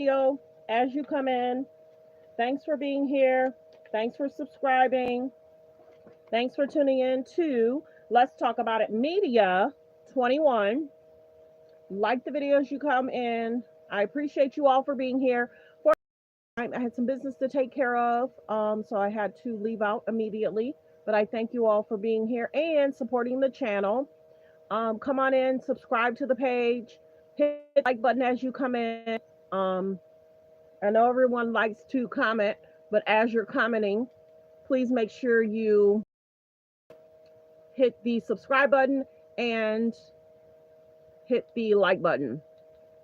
video as you come in. Thanks for being here. Thanks for subscribing. Thanks for tuning in to Let's Talk About It Media 21. Like the video as you come in. I appreciate you all for being here. I had some business to take care of, so I had to leave out immediately. But I thank you all for being here and supporting the channel. Come on in, subscribe to the page, hit the like button as you come in. I know everyone likes to comment, but as you're commenting, please make sure you hit the subscribe button and hit the like button.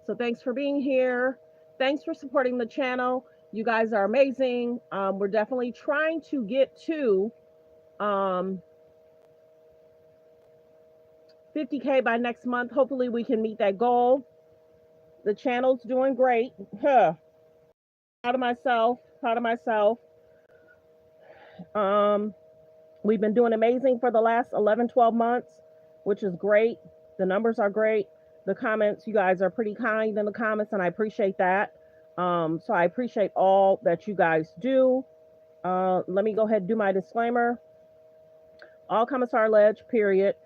So thanks for being here. Thanks for supporting the channel. You guys are amazing. We're definitely trying to get to 50K by next month. Hopefully we can meet that goal. The channel's doing great. Proud of myself. Proud of myself. We've been doing amazing for the last 11, 12 months, which is great. The numbers are great. The comments, you guys are pretty kind in the comments, and I appreciate that. So I appreciate all that you guys do. Let me go ahead and do my disclaimer. All comments are alleged, period.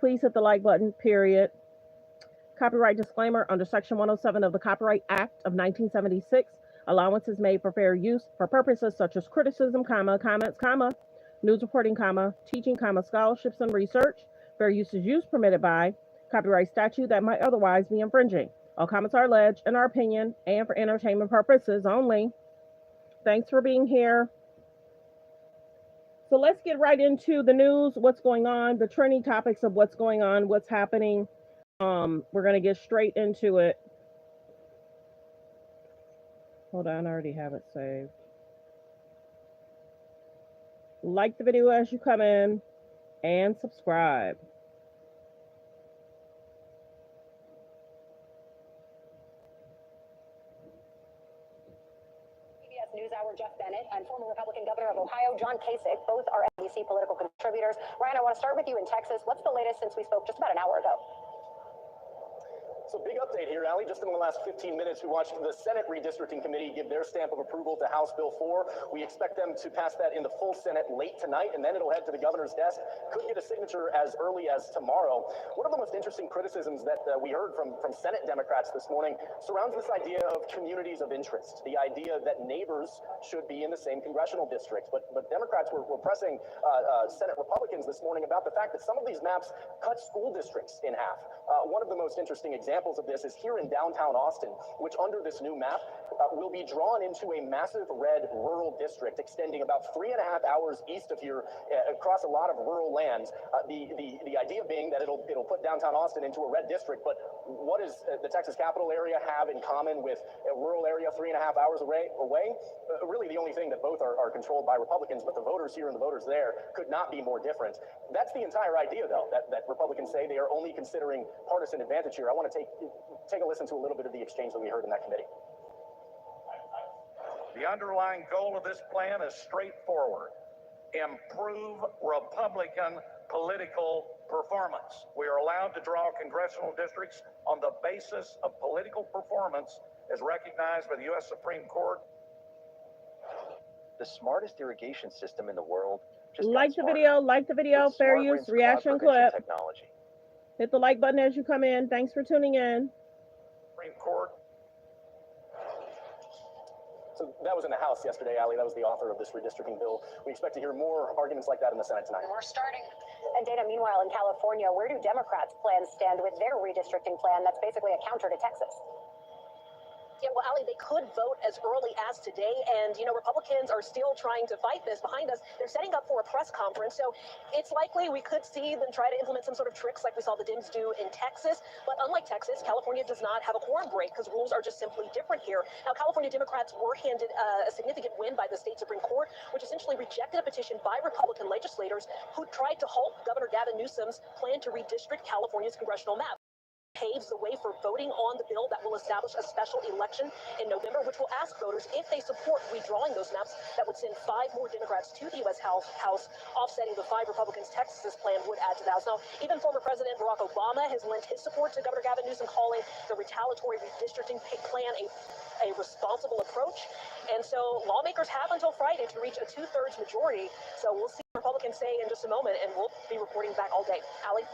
Please hit the like button, period. Copyright disclaimer under Section 107 of the Copyright Act of 1976. Allowance is made for fair use for purposes such as criticism, comments, news reporting, teaching, scholarships and research. Fair use is used permitted by copyright statute that might otherwise be infringing. All comments are alleged in our opinion and for entertainment purposes only. Thanks for being here. So let's get right into the news, what's going on, the trending topics of what's going on, what's happening. We're going to get straight into it. Hold on, I already have it saved. Like the video as you come in and subscribe. NewsHour Jeff Bennett and former Republican Governor of Ohio John Kasich, both are NBC political contributors. Ryan, I want to start with you in Texas. What's the latest since we spoke just about an hour ago? So big update here, Allie. Just in the last 15 minutes, we watched the Senate Redistricting Committee give their stamp of approval to House Bill 4. We expect them to pass that in the full Senate late tonight, and then it'll head to the governor's desk. Could get a signature as early as tomorrow. One of the most interesting criticisms that we heard from Senate Democrats this morning surrounds this idea of communities of interest, the idea that neighbors should be in the same congressional district. But Democrats were pressing Senate Republicans this morning about the fact that some of these maps cut school districts in half. One of the most interesting examples of this is here in downtown Austin, which under this new map will be drawn into a massive red rural district extending about 3.5 hours east of here across a lot of rural lands. The idea being that it'll put downtown Austin into a red district, but what does the Texas capital area have in common with a rural area 3.5 hours away? Really the only thing that both are controlled by Republicans, but the voters here and the voters there could not be more different. That's the entire idea, though, that Republicans say they are only considering partisan advantage here. I want to take a listen to a little bit of the exchange that we heard in that committee. The underlying goal of this plan is straightforward: improve Republican political performance. We are allowed to draw congressional districts on the basis of political performance as recognized by the U.S. Supreme Court. The smartest irrigation system in the world. Just like the video, fair use, reaction clip. Technology. Hit the like button as you come in. Thanks for tuning in. Supreme Court. So that was in the House yesterday, Allie. That was the author of this redistricting bill. We expect to hear more arguments like that in the Senate tonight. And we're starting. And Dana, meanwhile, in California, where do Democrats' plans stand with their redistricting plan that's basically a counter to Texas? Yeah, well, Allie, they could vote as early as today, and, Republicans are still trying to fight this. Behind us, they're setting up for a press conference, so it's likely we could see them try to implement some sort of tricks like we saw the Dems do in Texas. But unlike Texas, California does not have a quorum break because rules are just simply different here. Now, California Democrats were handed a significant win by the state Supreme Court, which essentially rejected a petition by Republican legislators who tried to halt Governor Gavin Newsom's plan to redistrict California's congressional map. paves the way for voting on the bill that will establish a special election in November, which will ask voters if they support redrawing those maps that would send 5 more Democrats to the U.S. House, offsetting the 5 Republicans Texas plan would add to the House. Now, even former President Barack Obama has lent his support to Governor Gavin Newsom, calling the retaliatory redistricting plan a responsible approach. And so lawmakers have until Friday to reach a 2/3 majority. So we'll see what Republicans say in just a moment, and we'll be reporting back all day. Allie?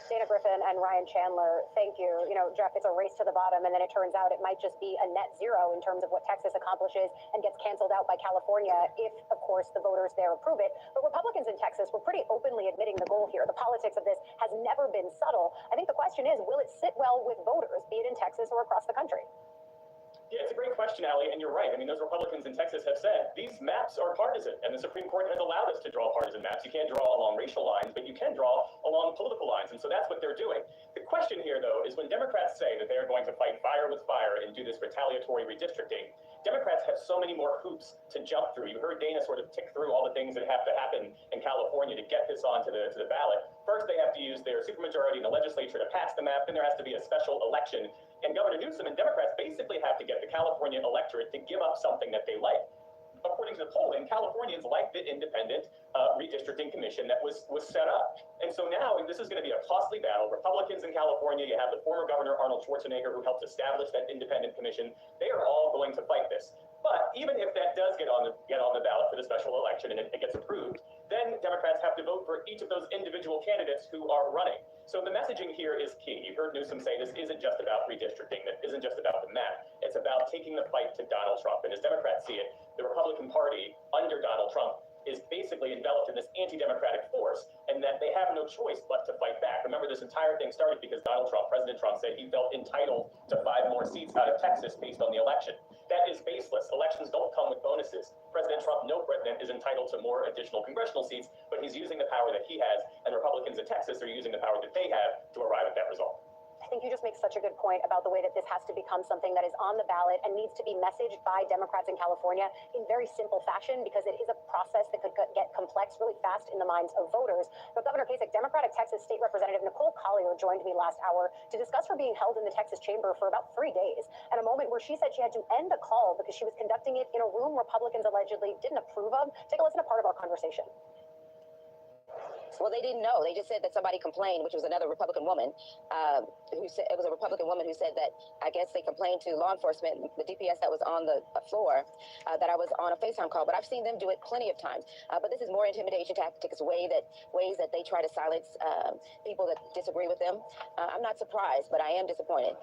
Dana Griffin and Ryan Chandler, thank you. You know, Jeff, it's a race to the bottom, and then it turns out it might just be a net zero in terms of what Texas accomplishes and gets canceled out by California if, of course, the voters there approve it. But Republicans in Texas were pretty openly admitting the goal here. The politics of this has never been subtle. I think the question is, will it sit well with voters, be it in Texas or across the country? Yeah, it's a great question, Allie, and you're right. I mean, those Republicans in Texas have said these maps are partisan, and the Supreme Court has allowed us to draw partisan maps. You can't draw along racial lines, but you can draw along political lines, and so that's what they're doing. The question here, though, is when Democrats say that they are going to fight fire with fire and do this retaliatory redistricting, Democrats have so many more hoops to jump through. You heard Dana sort of tick through all the things that have to happen in California to get this onto the ballot. First, they have to use their supermajority in the legislature to pass the map. Then there has to be a special election. And Governor Newsom and Democrats basically have to get the California electorate to give up something that they like. According to the polling, Californians like the independent redistricting commission that was set up. And so now this is going to be a costly battle. Republicans in California, you have the former Governor Arnold Schwarzenegger who helped establish that independent commission. They are all going to fight this. But even if that does get on the ballot for the special election and it gets approved, then Democrats have to vote for each of those individual candidates who are running. So the messaging here is key. You heard Newsom say this isn't just about redistricting. That isn't just about the map. It's about taking the fight to Donald Trump. And as Democrats see it, the Republican Party under Donald Trump is basically enveloped in this anti-democratic force, and that they have no choice but to fight back. Remember, this entire thing started because President Trump said he felt entitled to 5 more seats out of Texas based on the election. That is baseless. Elections don't come with bonuses. President Trump, no president, is entitled to more additional congressional seats, but he's using the power that he has, and Republicans in Texas are using the power that they have to arrive at that result. I think you just make such a good point about the way that this has to become something that is on the ballot and needs to be messaged by Democrats in California in very simple fashion, because it is a process that could get complex really fast in the minds of voters. But Governor Kasich, Democratic Texas State Representative Nicole Collier joined me last hour to discuss her being held in the Texas chamber for about 3 days, and a moment where she said she had to end a call because she was conducting it in a room Republicans allegedly didn't approve of. Take a listen to part of our conversation. Well, they didn't know. They just said that somebody complained, which was another Republican woman, who said it was a Republican woman who said that I guess they complained to law enforcement, the DPS that was on the floor, that I was on a FaceTime call. But I've seen them do it plenty of times. But this is more intimidation tactics, ways that they try to silence people that disagree with them. I'm not surprised, but I am disappointed.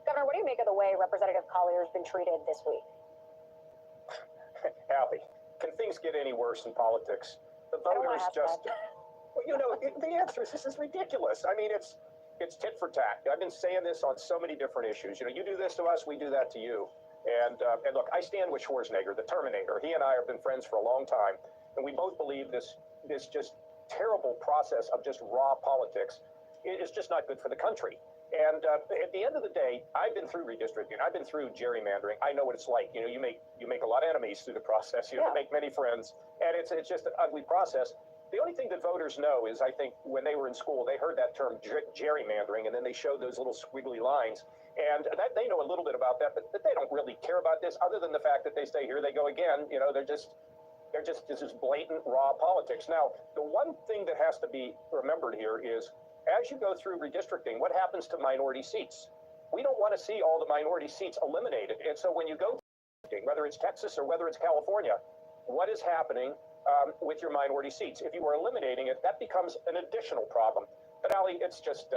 Governor, what do you make of the way Representative Collier has been treated this week? Allie, can things get any worse in politics? The voters just... Well, you know, the answer is this is ridiculous. I mean, it's tit for tat. I've been saying this on so many different issues. You know, you do this to us, we do that to you. And look, I stand with Schwarzenegger, the Terminator. He and I have been friends for a long time, and we both believe this just terrible process of just raw politics is just not good for the country. And at the end of the day, I've been through redistricting. I've been through gerrymandering. I know what it's like. You know, you make a lot of enemies through the process. You don't make many friends, and it's just an ugly process. The only thing that voters know is, I think, when they were in school, they heard that term gerrymandering, and then they showed those little squiggly lines. And that they know a little bit about that, but they don't really care about this, other than the fact that they say, here they go again. You know, this is blatant, raw politics. Now, the one thing that has to be remembered here is, as you go through redistricting, what happens to minority seats? We don't want to see all the minority seats eliminated. And so when you go, whether it's Texas or whether it's California, what is happening with your minority seats? If you are eliminating it, that becomes an additional problem. But Allie, it's just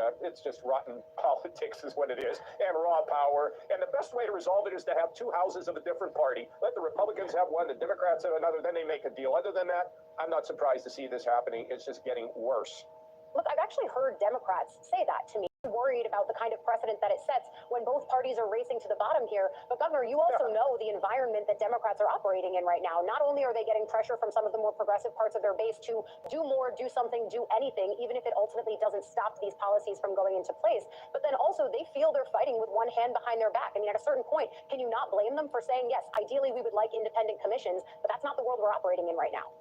rotten politics is what it is, and raw power. And the best way to resolve it is to have 2 houses of a different party. Let the Republicans have one, the Democrats have another, then they make a deal. Other than that, I'm not surprised to see this happening. It's just getting worse. Look, I've actually heard Democrats say that to me, worried about the kind of precedent that it sets when both parties are racing to the bottom here. But Governor, you also know the environment that Democrats are operating in right now. Not only are they getting pressure from some of the more progressive parts of their base to do more, do something, do anything, even if it ultimately doesn't stop these policies from going into place, but then also they feel they're fighting with one hand behind their back. I mean, at a certain point, can you not blame them for saying, yes, ideally we would like independent commissions, but that's not the world we're operating in right now?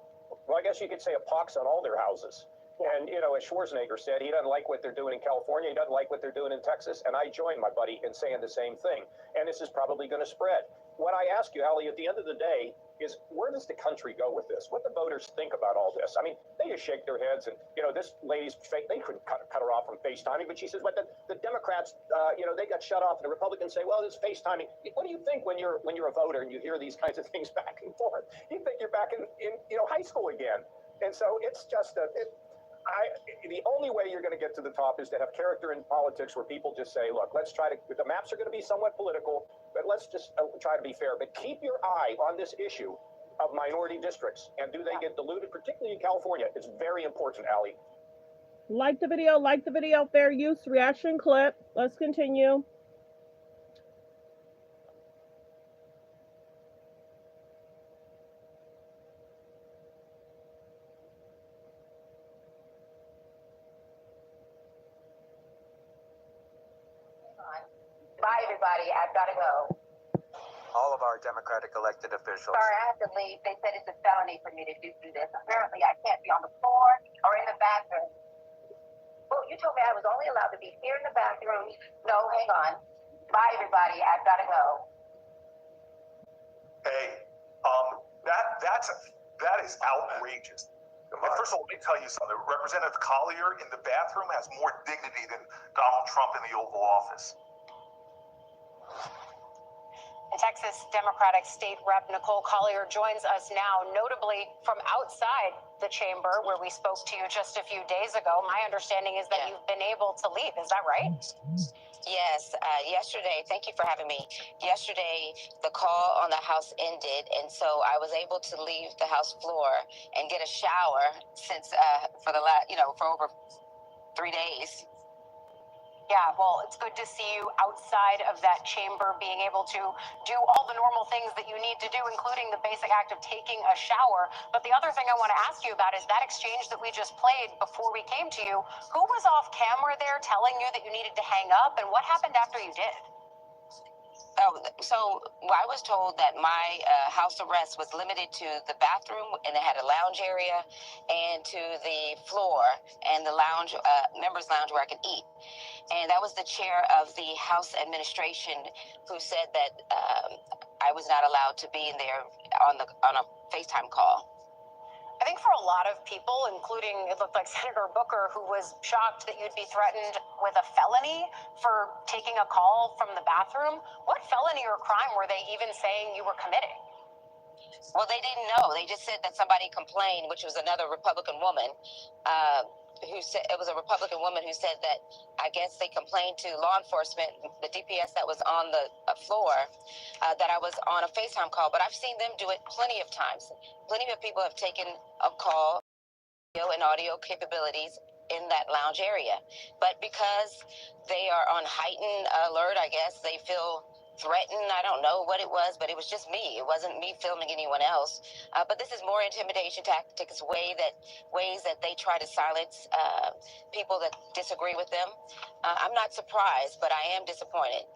Well, I guess you could say a pox on all their houses. And, you know, as Schwarzenegger said, he doesn't like what they're doing in California. He doesn't like what they're doing in Texas. And I join my buddy in saying the same thing. And this is probably going to spread. What I ask you, Ali, at the end of the day, is where does the country go with this? What the voters think about all this? I mean, they just shake their heads. And, you know, this lady's fake. They couldn't cut her off from FaceTiming. But she says, but the Democrats, you know, they got shut off. And the Republicans say, well, it's FaceTiming. What do you think when you're a voter and you hear these kinds of things back and forth? You think you're back in you know, high school again. And so it's just the only way you're going to get to the top is to have character in politics where people just say, look, let's try to, the maps are going to be somewhat political, but let's just try to be fair. But keep your eye on this issue of minority districts. And do they get diluted, particularly in California? It's very important, Ali. Like the video, fair use, reaction clip. Let's continue. Bye, everybody. I've got to go. All of our Democratic elected officials. Sorry, I have to leave. They said it's a felony for me to do this. Apparently, I can't be on the floor or in the bathroom. Well, you told me I was only allowed to be here in the bathroom. No, hang on. Bye, everybody. I've got to go. Hey, that is outrageous. And first of all, let me tell you something. Representative Collier in the bathroom has more dignity than Donald Trump in the Oval Office. Texas Democratic State Rep Nicole Collier joins us now, notably from outside the chamber where we spoke to you just a few days ago. My understanding is that you've been able to leave. Is that right? Yes, yesterday, thank you for having me. Yesterday, the call on the House ended, and so I was able to leave the House floor and get a shower since for over 3 days. Yeah, well, it's good to see you outside of that chamber, being able to do all the normal things that you need to do, including the basic act of taking a shower. But the other thing I want to ask you about is that exchange that we just played before we came to you. Who was off camera there telling you that you needed to hang up, and what happened after you did? Oh, so I was told that my house arrest was limited to the bathroom, and it had a lounge area, and to the floor and the lounge, members lounge where I could eat. And that was the chair of the House administration who said that I was not allowed to be in there on a FaceTime call. I think for a lot of people, including, it looked like Senator Booker, who was shocked that you'd be threatened with a felony for taking a call from the bathroom. What felony or crime were they even saying you were committing? Well, they didn't know. They just said that somebody complained, which was another Republican woman, who said it was a Republican woman who said that I guess they complained to law enforcement, the DPS that was on the floor, that I was on a FaceTime call. But I've seen them do it plenty of times. Plenty of people have taken a call, video and audio capabilities in that lounge area. But because they are on heightened alert, I guess they feel threatened. I don't know what it was, but it was just me. It wasn't me filming anyone else. But this is more intimidation tactics, ways that they try to silence people that disagree with them. I'm not surprised, but I am disappointed.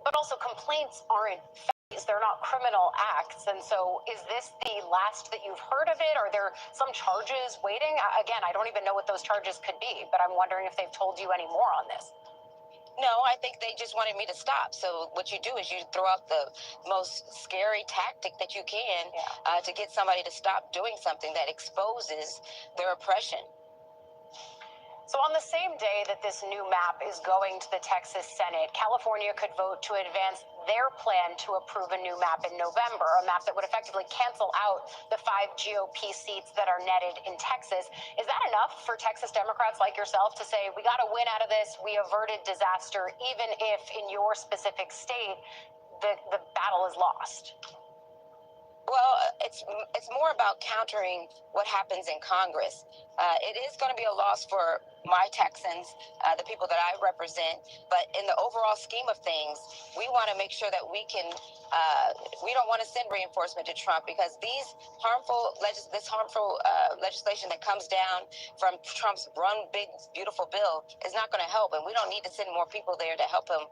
But also, complaints aren't felonies. They're not criminal acts. And so is this the last that you've heard of it? Are there some charges waiting? Again, I don't even know what those charges could be, but I'm wondering if they've told you any more on this. No, I think they just wanted me to stop. So what you do is you throw out the most scary tactic that you can to get somebody to stop doing something that exposes their oppression. So on the same day that this new map is going to the Texas Senate, California could vote to advance their plan to approve a new map in November, a map that would effectively cancel out the 5 GOP seats that are netted in Texas. Is that enough for Texas Democrats like yourself to say, we got to win out of this, we averted disaster, even if in your specific state the battle is lost? Well, it's more about countering what happens in Congress. It is going to be a loss for my Texans, the people that I represent. But in the overall scheme of things, we want to make sure that we can, we don't want to send reinforcement to Trump, because this harmful legislation that comes down from Trump's run big, beautiful bill is not going to help. And we don't need to send more people there to help him,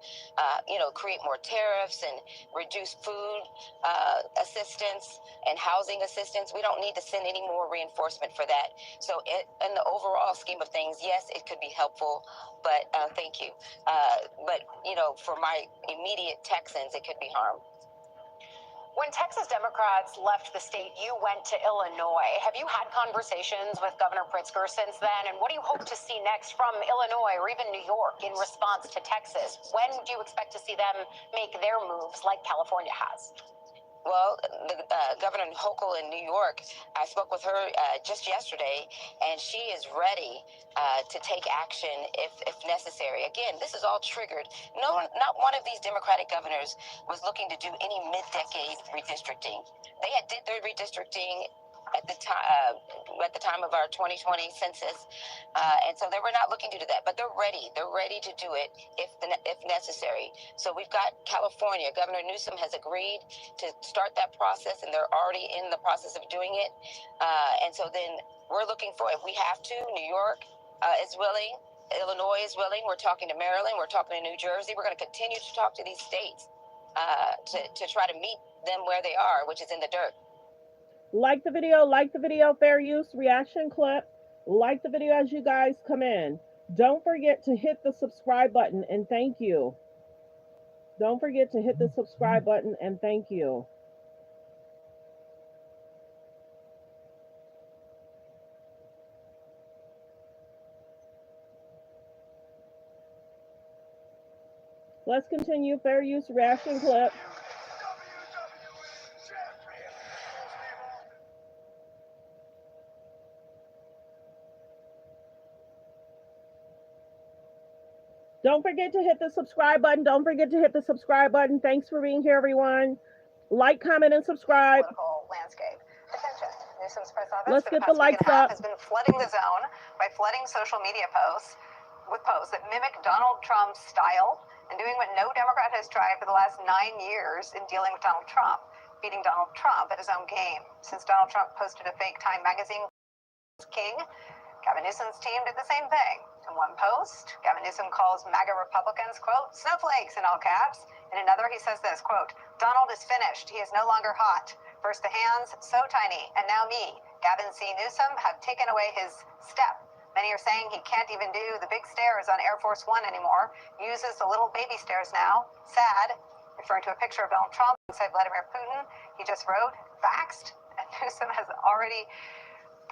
create more tariffs and reduce food assistance and housing assistance. We don't need to send any more reinforcement for that. So in the overall scheme of things, yes, it could be helpful, but thank you. But, for my immediate Texans, it could be harm. When Texas Democrats left the state, you went to Illinois. Have you had conversations with Governor Pritzker since then? And what do you hope to see next from Illinois or even New York in response to Texas? When do you expect to see them make their moves like California has? Well, Governor Hochul in New York, I spoke with her just yesterday, and she is ready to take action if necessary. Again, this is all triggered. Not one of these Democratic governors was looking to do any mid-decade redistricting. They did their redistricting at the time of our 2020 census, and so they were not looking to do that. But they're ready. They're ready to do it if necessary. So we've got California. Governor Newsom has agreed to start that process, and they're already in the process of doing it. And so then we're looking for, if we have to, New York is willing, Illinois is willing. We're talking to Maryland. We're talking to New Jersey. We're going to continue to talk to these states to try to meet them where they are, which is in the dirt. Like the video, fair use reaction clip. Like the video as you guys come in. Don't forget to hit the subscribe button, and thank you. Don't forget to hit the subscribe button, and thank you. Let's continue. Fair use reaction clip. Don't forget to hit the subscribe button. Don't forget to hit the subscribe button. Thanks for being here, everyone. Like, comment, and subscribe. Political landscape. Attention. Newsom's press office Let's get the likes up. Has been flooding the zone by flooding social media posts with posts that mimic Donald Trump's style and doing what no Democrat has tried for the last 9 years in dealing with Donald Trump, beating Donald Trump at his own game. Since Donald Trump posted a fake Time magazine king, Gavin Newsom's team did the same thing. In one post, Gavin Newsom calls MAGA Republicans, quote, snowflakes in all caps. In another, he says this, quote, Donald is finished. He is no longer hot. First the hands, so tiny, and now me. Gavin C. Newsom have taken away his step. Many are saying he can't even do the big stairs on Air Force One anymore. Uses the little baby stairs now. Sad. Referring to a picture of Donald Trump inside Vladimir Putin, he just wrote, vaxxed. And Newsom has already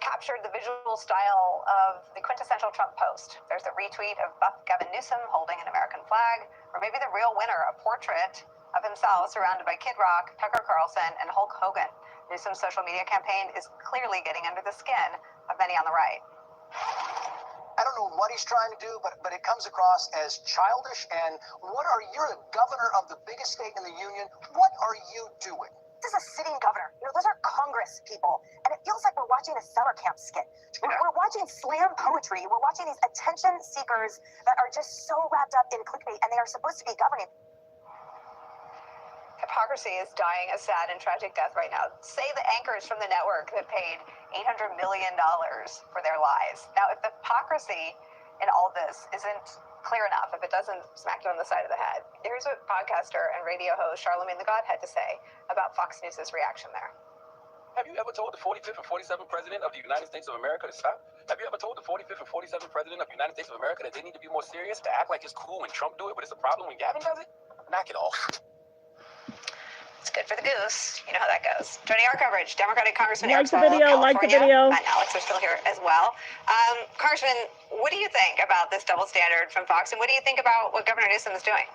captured the visual style of the quintessential Trump post. There's a retweet of buff Gavin Newsom holding an American flag, or maybe the real winner, a portrait of himself surrounded by Kid Rock, Tucker Carlson, and Hulk Hogan. Newsom's social media campaign is clearly getting under the skin of many on the right. I don't know what he's trying to do, but it comes across as childish. And you're the governor of the biggest state in the union. What are you doing? This is a sitting governor. Those are Congress people. And it feels like we're watching a summer camp skit. We're watching slam poetry. We're watching these attention seekers that are just so wrapped up in clickbait, and they are supposed to be governing. Hypocrisy is dying a sad and tragic death right now. Say the anchors from the network that paid $800 million for their lies. Now, if the hypocrisy in all this isn't clear enough, if it doesn't smack you on the side of the head, here's what podcaster and radio host Charlamagne the God had to say about Fox News' reaction there. Have you ever told the 45th and 47th president of the United States of America to stop? Have you ever told the 45th and 47th president of the United States of America that they need to be more serious, to act like it's cool when Trump do it, but it's a problem when Gavin does it? Knock it off. It's good for the goose. You know how that goes. Joining our coverage, Democratic Congressman like the video, and Alex are still here as well. Congressman, what do you think about this double standard from Fox, and what do you think about what Governor Newsom is doing?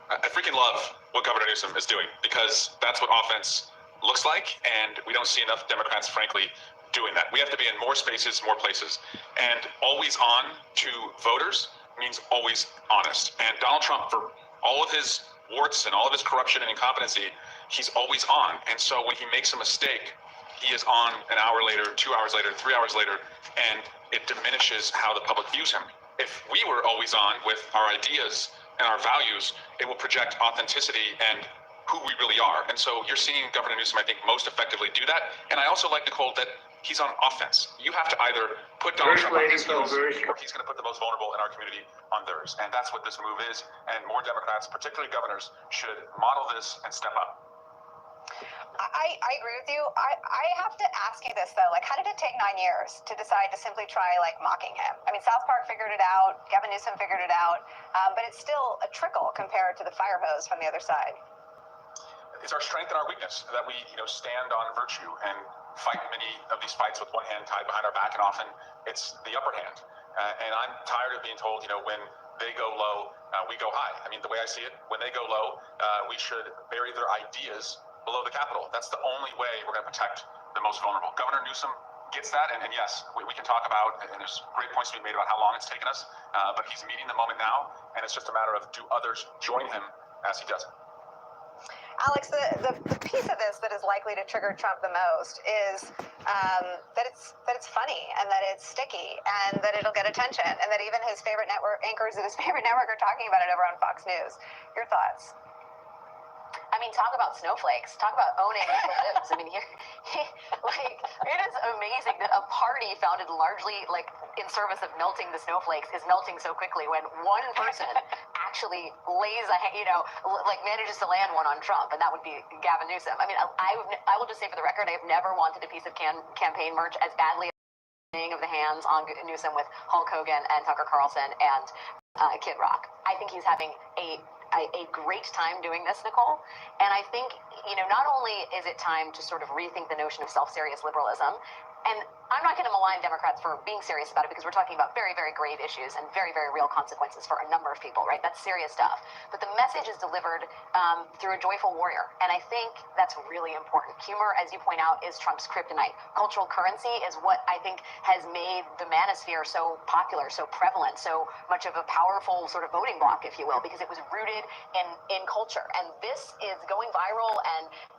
I freaking love what Governor Newsom is doing, because that's what offense looks like, and we don't see enough Democrats, frankly, doing that. We have to be in more spaces, more places, and always on to voters means always honest. And Donald Trump, for all of his warts and all of his corruption and incompetency, he's always on. And so when he makes a mistake, he is on an hour later, 2 hours later, 3 hours later, and it diminishes how the public views him. If we were always on with our ideas and our values, it will project authenticity and who we really are. And so you're seeing Governor Newsom, I think, most effectively do that. And I also like, Nicole, that he's on offense. You have to either put Donald Trump on his heels, or he's going to put the most vulnerable in our community on theirs. And that's what this move is. And more Democrats, particularly governors, should model this and step up. I agree with you. I have to ask you this, though. Like, how did it take 9 years to decide to simply try, like, mocking him? I mean, South Park figured it out. Gavin Newsom figured it out. But it's still a trickle compared to the fire hose from the other side. It's our strength and our weakness that we, stand on virtue and fight many of these fights with one hand tied behind our back, and often it's the upper hand. And I'm tired of being told, when they go low, we go high. I mean, the way I see it, when they go low, we should bury their ideas below the Capitol. That's the only way we're going to protect the most vulnerable. Governor Newsom gets that, and yes, we can talk about, and there's great points to be made about how long it's taken us, but he's meeting the moment now, and it's just a matter of, do others join him as he does it? Alex, the piece of this that is likely to trigger Trump the most is that it's funny and that it's sticky and that it'll get attention and that even his favorite network anchors at his favorite network are talking about it over on Fox News. Your thoughts? I mean, talk about snowflakes. Talk about owning the libs. I mean, it is amazing that a party founded largely in service of melting the snowflakes is melting so quickly when one person actually lays manages to land one on Trump, and that would be Gavin Newsom. I mean, I will just say for the record, I have never wanted a piece of campaign merch as badly as of the hands on Newsom with Hulk Hogan and Tucker Carlson and Kid Rock. I think he's having a great time doing this, Nicole. And I think, not only is it time to sort of rethink the notion of self-serious liberalism, and I'm not going to malign Democrats for being serious about it because we're talking about very, very grave issues and very, very real consequences for a number of people, right? That's serious stuff. But the message is delivered through a joyful warrior. And I think that's really important. Humor, as you point out, is Trump's kryptonite. Cultural currency is what I think has made the manosphere so popular, so prevalent, so much of a powerful sort of voting bloc, if you will, because it was rooted in culture. And this is going viral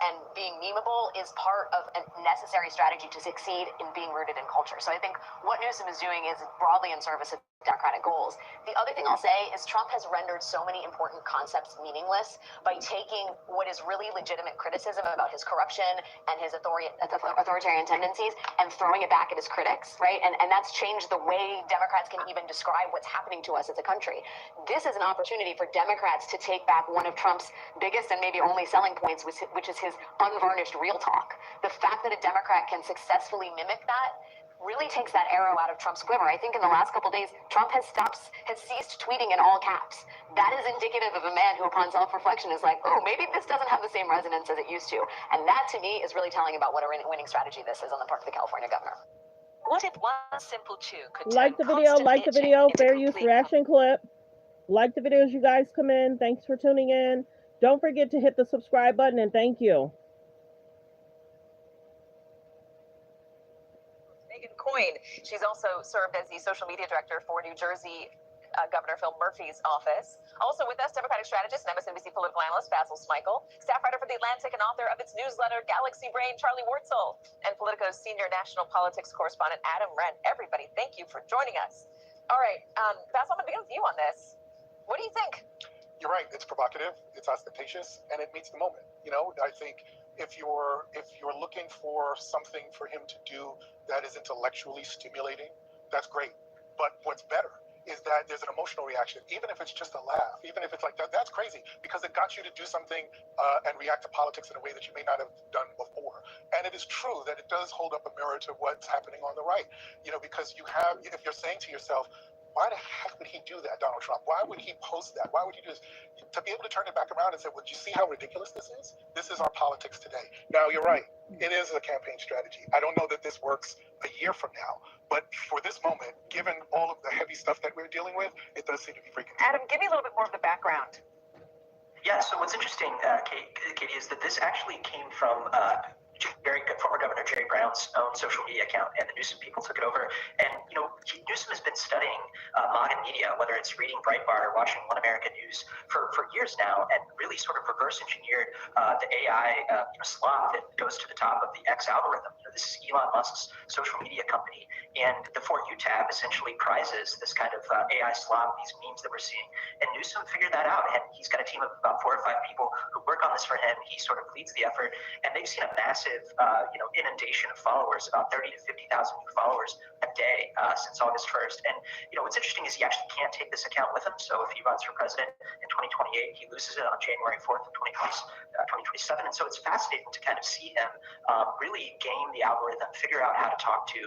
and being memeable is part of a necessary strategy to succeed in being rooted in culture. So I think what Newsom is doing is broadly in service of Democratic goals. The other thing I'll say is Trump has rendered so many important concepts meaningless by taking what is really legitimate criticism about his corruption and his authoritarian tendencies and throwing it back at his critics, right? And that's changed the way Democrats can even describe what's happening to us as a country. This is an opportunity for Democrats to take back one of Trump's biggest and maybe only selling points, which is his unvarnished real talk. The fact that a Democrat can successfully mimic that really takes that arrow out of Trump's quiver. I think in the last couple of days, Trump has ceased tweeting in all caps. That is indicative of a man who, upon self-reflection, is like, oh, maybe this doesn't have the same resonance as it used to. And that, to me, is really telling about what a winning strategy this is on the part of the California governor. What if one simple chew could like the video, fair use reaction clip. Like the videos, you guys come in. Thanks for tuning in. Don't forget to hit the subscribe button, and thank you. She's also served as the social media director for New Jersey Governor Phil Murphy's office. Also with us, Democratic strategist and MSNBC political analyst Basil Smikle, staff writer for The Atlantic and author of its newsletter Galaxy Brain, Charlie Wartzel, and Politico's senior national politics correspondent Adam Wren. Everybody, thank you for joining us. All right, Basil, I'm going to begin with you on this. What do you think? You're right. It's provocative. It's ostentatious, and it meets the moment. I think if you're looking for something for him to do that is intellectually stimulating, that's great. But what's better is that there's an emotional reaction, even if it's just a laugh, even if it's like that, that's crazy because it got you to do something and react to politics in a way that you may not have done before. And it is true that it does hold up a mirror to what's happening on the right, because if you're saying to yourself, why the heck would he do that, Donald Trump? Why would he post that? Why would he do this? To be able to turn it back around and say, well, do you see how ridiculous this is? This is our politics today. Now, you're right. It is a campaign strategy. I don't know that this works a year from now. But for this moment, given all of the heavy stuff that we're dealing with, it does seem to be freaking. Adam, give me a little bit more of the background. Yeah, so what's interesting, Katie, is that this actually came from former Governor Jerry Brown's own social media account, and the Newsom people took it over. And Newsom has been studying MAGA media, whether it's reading Breitbart or watching One American News for years now, and really sort of reverse engineered the AI slop that goes to the top of the X algorithm. This is Elon Musk's social media company, and the For You tab essentially prizes this kind of AI slop, these memes that we're seeing. And Newsom figured that out, and he's got a team of about 4 or 5 people who work on this for him. He sort of leads the effort, and they've seen a massive, inundation of followers, about 30 to 50,000 new followers a day since August 1st. And what's interesting is he actually can't take this account with him. So if he runs for president in 2028, he loses it on January 4th of 2027. And so it's fascinating to kind of see him really game the algorithm, figure out how to talk to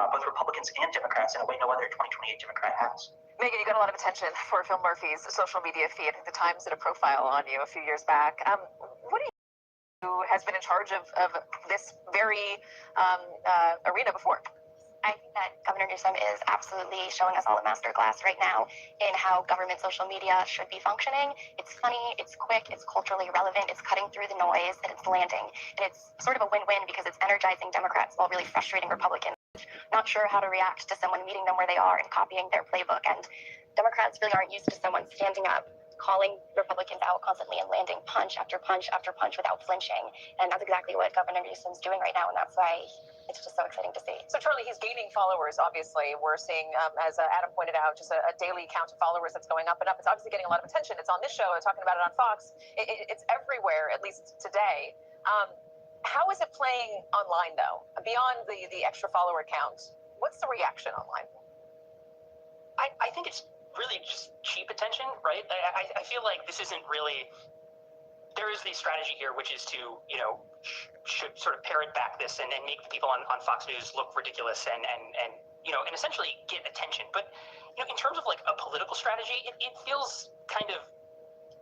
both Republicans and Democrats in a way no other 2028 Democrat has. Megan, you got a lot of attention for Phil Murphy's social media feed. The Times did a profile on you a few years back. What do you who has been in charge of this very arena before? I think that Governor Newsom is absolutely showing us all a masterclass right now in how government social media should be functioning. It's funny, it's quick, it's culturally relevant, it's cutting through the noise, and it's landing. And it's sort of a win-win because it's energizing Democrats while really frustrating Republicans, not sure how to react to someone meeting them where they are and copying their playbook. And Democrats really aren't used to someone standing up, calling Republicans out constantly and landing punch after punch after punch without flinching. And that's exactly what Governor Newsom's doing right now, and that's why it's just so exciting to see. So, Charlie, he's gaining followers, obviously. We're seeing, as Adam pointed out, just a daily count of followers that's going up and up. It's obviously getting a lot of attention. It's on this show. I'm talking about it on Fox. It's everywhere, at least today. How is it playing online, though? Beyond the extra follower count, what's the reaction online? I think it's really just cheap attention, right? I feel like this isn't really... There is the strategy here, which is to, should sort of parrot back this and make the people on Fox News look ridiculous and essentially get attention. But, in terms of like a political strategy, it feels kind of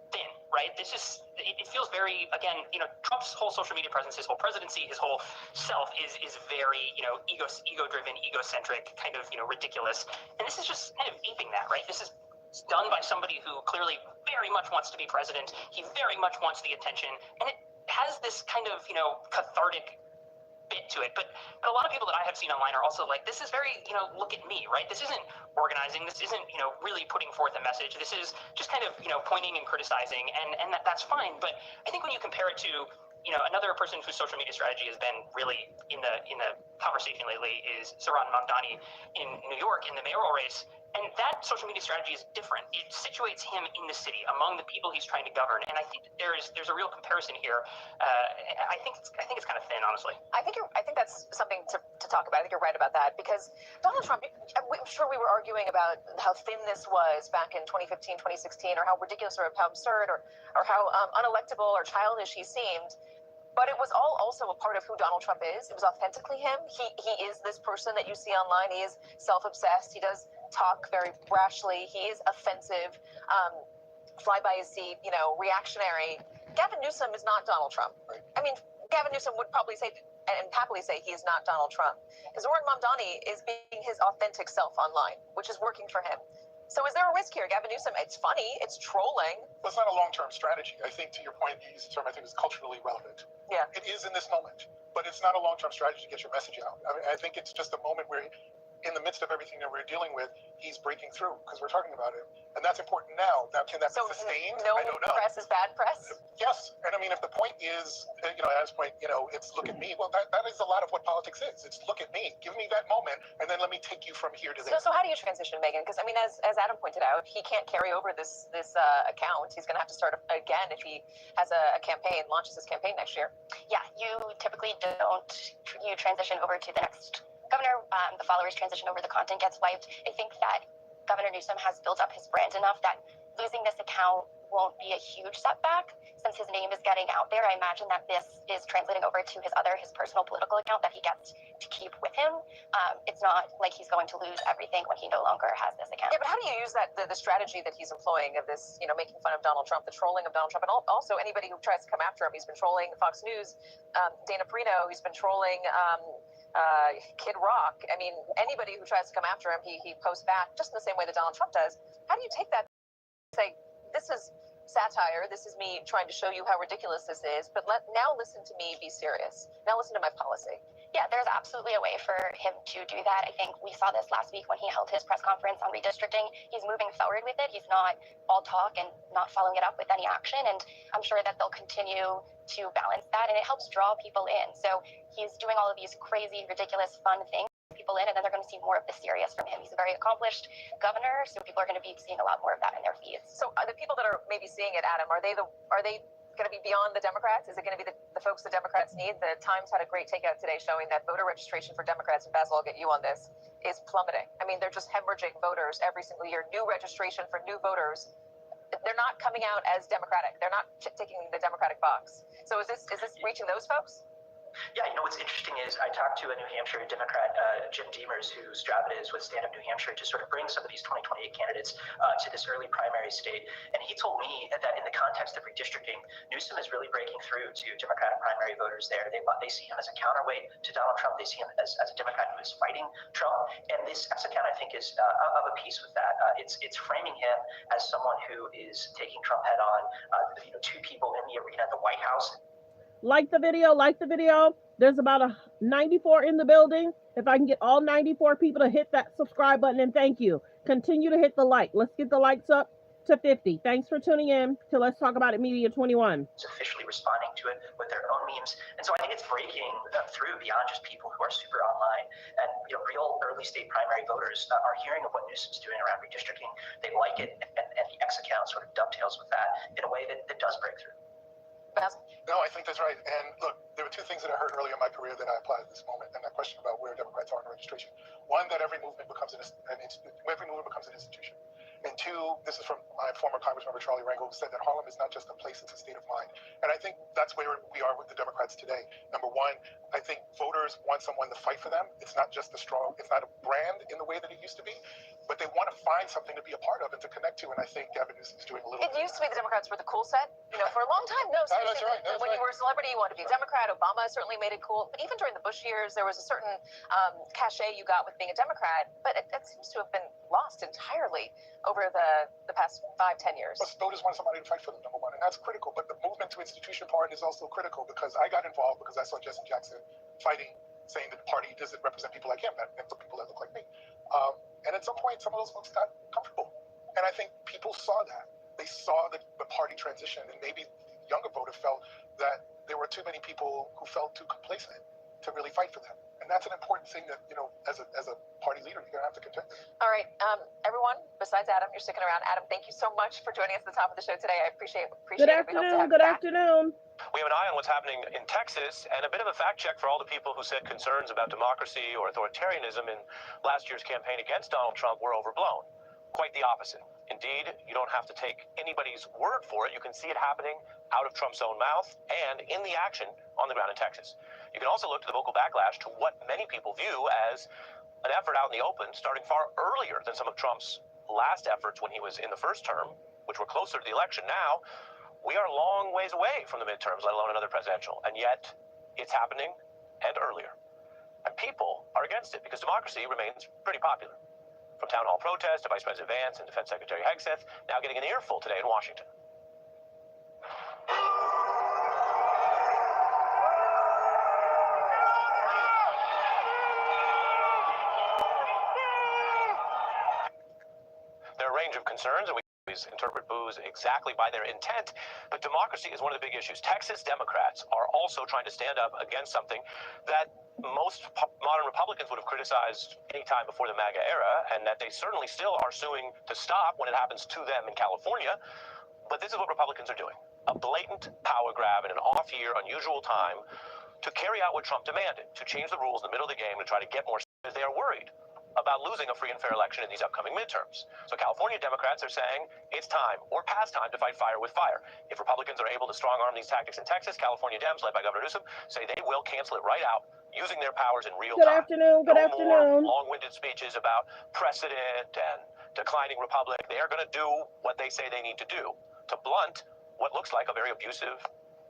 thin, right? It feels very, again, Trump's whole social media presence, his whole presidency, his whole self is very, ego-driven, egocentric, kind of, ridiculous. And this is just kind of aping that, right? This is done by somebody who clearly very much wants to be president. He very much wants the attention, and it has this kind of, cathartic bit to it. But a lot of people that I have seen online are also like, this is very, look at me, right? This isn't organizing. This isn't, really putting forth a message. This is just kind of, pointing and criticizing, and that's fine. But I think when you compare it to, another person whose social media strategy has been really in the conversation lately is Zohran Mamdani in New York in the mayoral race. And that social media strategy is different. It situates him in the city among the people he's trying to govern. And I think there's a real comparison here. I think it's kind of thin, honestly. I think that's something to talk about. I think you're right about that, because Donald Trump, I'm sure we were arguing about how thin this was back in 2015, 2016, or how ridiculous or how absurd or how unelectable or childish he seemed. But it was all also a part of who Donald Trump is. It was authentically him. He is this person that you see online. He is self-obsessed. He does talk very brashly. He is offensive, fly by his seat, reactionary. Gavin Newsom is not Donald Trump. I mean, Gavin Newsom would probably say and happily say he is not Donald Trump. Zohran Mamdani is being his authentic self online, which is working for him. So is there a risk here? Gavin Newsom, it's funny, it's trolling. Well, it's not a long-term strategy. I think, to your point, you used the term, I think, is culturally relevant. Yeah. It is in this moment, but it's not a long-term strategy to get your message out. I mean, I think it's just a moment where, in the midst of everything that we're dealing with, he's breaking through because we're talking about it. And that's important now. Now, can that be sustained? No I don't know. Press is bad press? Yes. And I mean, if the point is, at his point, it's look at me. Well, that is a lot of what politics is. It's look at me. Give me that moment, and then let me take you from here to there. So how do you transition, Megan? Because, I mean, as Adam pointed out, he can't carry over this account. He's going to have to start again if he has a campaign, launches his campaign next year. Yeah, you typically don't. You transition over to the next governor. The followers transition over, the content gets wiped. I think that Governor Newsom has built up his brand enough that losing this account won't be a huge setback. Since his name is getting out there, I imagine that this is translating over to his personal political account that he gets to keep with him. It's not like he's going to lose everything when he no longer has this account. Yeah, but how do you use the strategy that he's employing of this, making fun of Donald Trump, the trolling of Donald Trump, and also anybody who tries to come after him? He's been trolling Fox News, Dana Perino, he's been trolling Kid Rock. I mean, anybody who tries to come after him, he posts back just in the same way that Donald Trump does. How do you take that and say, this is satire. This is me trying to show you how ridiculous this is. But now listen to me be serious. Now listen to my policy. Yeah, there's absolutely a way for him to do that. I think we saw this last week when he held his press conference on redistricting. He's moving forward with it. He's not all talk and not following it up with any action. And I'm sure that they'll continue to balance that. And it helps draw people in. So he's doing all of these crazy, ridiculous, fun things people in, and then they're going to see more of the serious from him. He's a very accomplished governor, so people are going to be seeing a lot more of that in their feeds. So the people that are maybe seeing it, Adam, are they going to be beyond the Democrats? Is it going to be the folks the Democrats need? The Times had a great takeout today showing that voter registration for Democrats, and Basil, I'll get you on this, is plummeting. I mean, they're just hemorrhaging voters every single year. New registration for new voters, they're not coming out as Democratic. They're not ticking the Democratic box. So is this reaching those folks? Yeah, what's interesting is I talked to a New Hampshire Democrat, Jim Deemers, whose job it is with Stand Up New Hampshire to sort of bring some of these 2028 candidates to this early primary state. And he told me that in the context of redistricting, Newsom is really breaking through to Democratic primary voters there. They see him as a counterweight to Donald Trump. They see him as a Democrat who is fighting Trump. And this account, I think, is of a piece with that. It's framing him as someone who is taking Trump head on. Two people in the arena, the White House. Like the video. There's about 94 in the building. If I can get all 94 people to hit that subscribe button, and thank you. Continue to hit the like. Let's get the likes up to 50. Thanks for tuning in to Let's Talk About It Media 21. It's officially responding to it with their own memes. And so I think it's breaking through beyond just people who are super online. And real early state primary voters are hearing of what Newsom's doing around redistricting. They like it, and the X account sort of dovetails with that in a way that does break through. No, I think that's right. And look, there were two things that I heard earlier in my career that I apply at this moment, and that question about where Democrats are in registration. One, that every movement becomes an institution. And two, this is from my former Congressmember Charlie Rangel, who said that Harlem is not just a place, it's a state of mind. And I think that's where we are with the Democrats today. Number one, I think voters want someone to fight for them. It's not just it's not a brand in the way that it used to be, but they want to find something to be a part of and to connect to. And I think Gavin Newsom is doing a little bit. It used to be the Democrats were the cool set, for a long time. No, seriously, when you were a celebrity, you wanted to be a Democrat. Obama certainly made it cool. But even during the Bush years, there was a certain cachet you got with being a Democrat. But it seems to have been lost entirely over the past 5-10 years. But voters want somebody to fight for them, number one, and that's critical. But the movement to institution part is also critical, because I got involved because I saw Jesse Jackson fighting, saying that the party doesn't represent people like him, and for people that look like me. And at some point, some of those folks got comfortable. And I think people saw that. They saw the party transition, and maybe the younger voter felt that there were too many people who felt too complacent to really fight for them. And that's an important thing that, as a party leader, you're going to have to contend with. All right. Everyone, besides Adam, you're sticking around. Adam, thank you so much for joining us at the top of the show today. I appreciate it. Good afternoon. Good afternoon. We have an eye on what's happening in Texas, and a bit of a fact check for all the people who said concerns about democracy or authoritarianism in last year's campaign against Donald Trump were overblown. Quite the opposite. Indeed, you don't have to take anybody's word for it. You can see it happening out of Trump's own mouth and in the action on the ground in Texas. You can also look to the vocal backlash to what many people view as an effort out in the open, starting far earlier than some of Trump's last efforts when he was in the first term, which were closer to the election. Now, we are a long ways away from the midterms, let alone another presidential, and yet it's happening and earlier. And people are against it because democracy remains pretty popular. From town hall protests to Vice President Vance and Defense Secretary Hegseth, now getting an earful today in Washington. There are a range of concerns, and we always interpret boos exactly by their intent, but democracy is one of the big issues. Texas Democrats are also trying to stand up against something that most modern Republicans would have criticized any time before the MAGA era, and that they certainly still are suing to stop when it happens to them in California. But this is what Republicans are doing. A blatant power grab in an off-year, unusual time to carry out what Trump demanded, to change the rules in the middle of the game to try to get more. They are worried about losing a free and fair election in these upcoming midterms. So California Democrats are saying it's time, or past time, to fight fire with fire. If Republicans are able to strong-arm these tactics in Texas, California Dems, led by Governor Newsom, say they will cancel it right out, using their powers in real time. Good afternoon. More long-winded speeches about precedent and declining republic. They are going to do what they say they need to do to blunt what looks like a very abusive,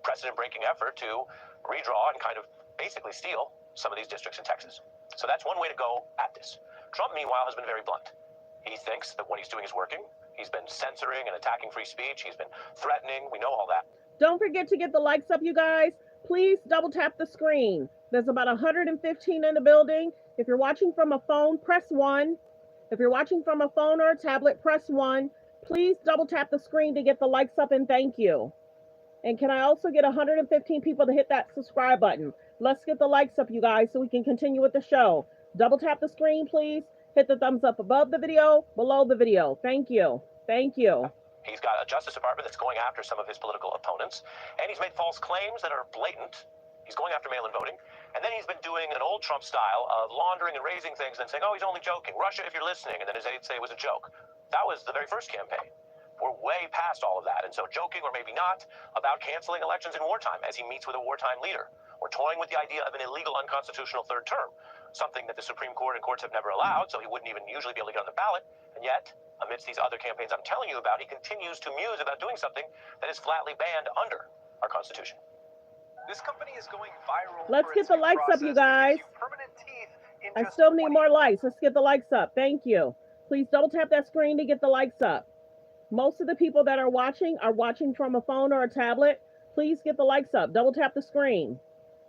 precedent-breaking effort to redraw and kind of basically steal some of these districts in Texas. So that's one way to go at this. Trump, meanwhile, has been very blunt. He thinks that what he's doing is working, He's been censoring and attacking free speech. He's been threatening. We know all that. Don't forget to get the likes up, you guys. Please double tap the screen. There's about 115 in the building. If you're watching from a phone, press 1. If you're watching from a phone or a tablet, press 1. Please double tap the screen to get the likes up, and thank you. And can I also get 115 people to hit that subscribe button? Let's get the likes up, you guys, so we can continue with the show. Double tap the screen, please. Hit the thumbs up above the video, below the video. Thank you. Thank you. He's got a Justice Department that's going after some of his political opponents, and he's made false claims that are blatant. He's going after mail-in voting, and then he's been doing an old Trump style of laundering and raising things and then saying, oh, he's only joking. Russia, if you're listening, and then his aides say it was a joke. That was the very first campaign. We're way past all of that, and so joking, or maybe not, about canceling elections in wartime as he meets with a wartime leader. We're toying with the idea of an illegal, unconstitutional third term, something that the Supreme Court and courts have never allowed, so he wouldn't even usually be able to get on the ballot, and yet, amidst these other campaigns I'm telling you about, he continues to muse about doing something that is flatly banned under our Constitution. This company is going viral. Let's get the likes up, you guys. I still need more likes. Let's get the likes up. Thank you. Please double tap that screen to get the likes up. Most of the people that are watching from a phone or a tablet. Please get the likes up. Double tap the screen.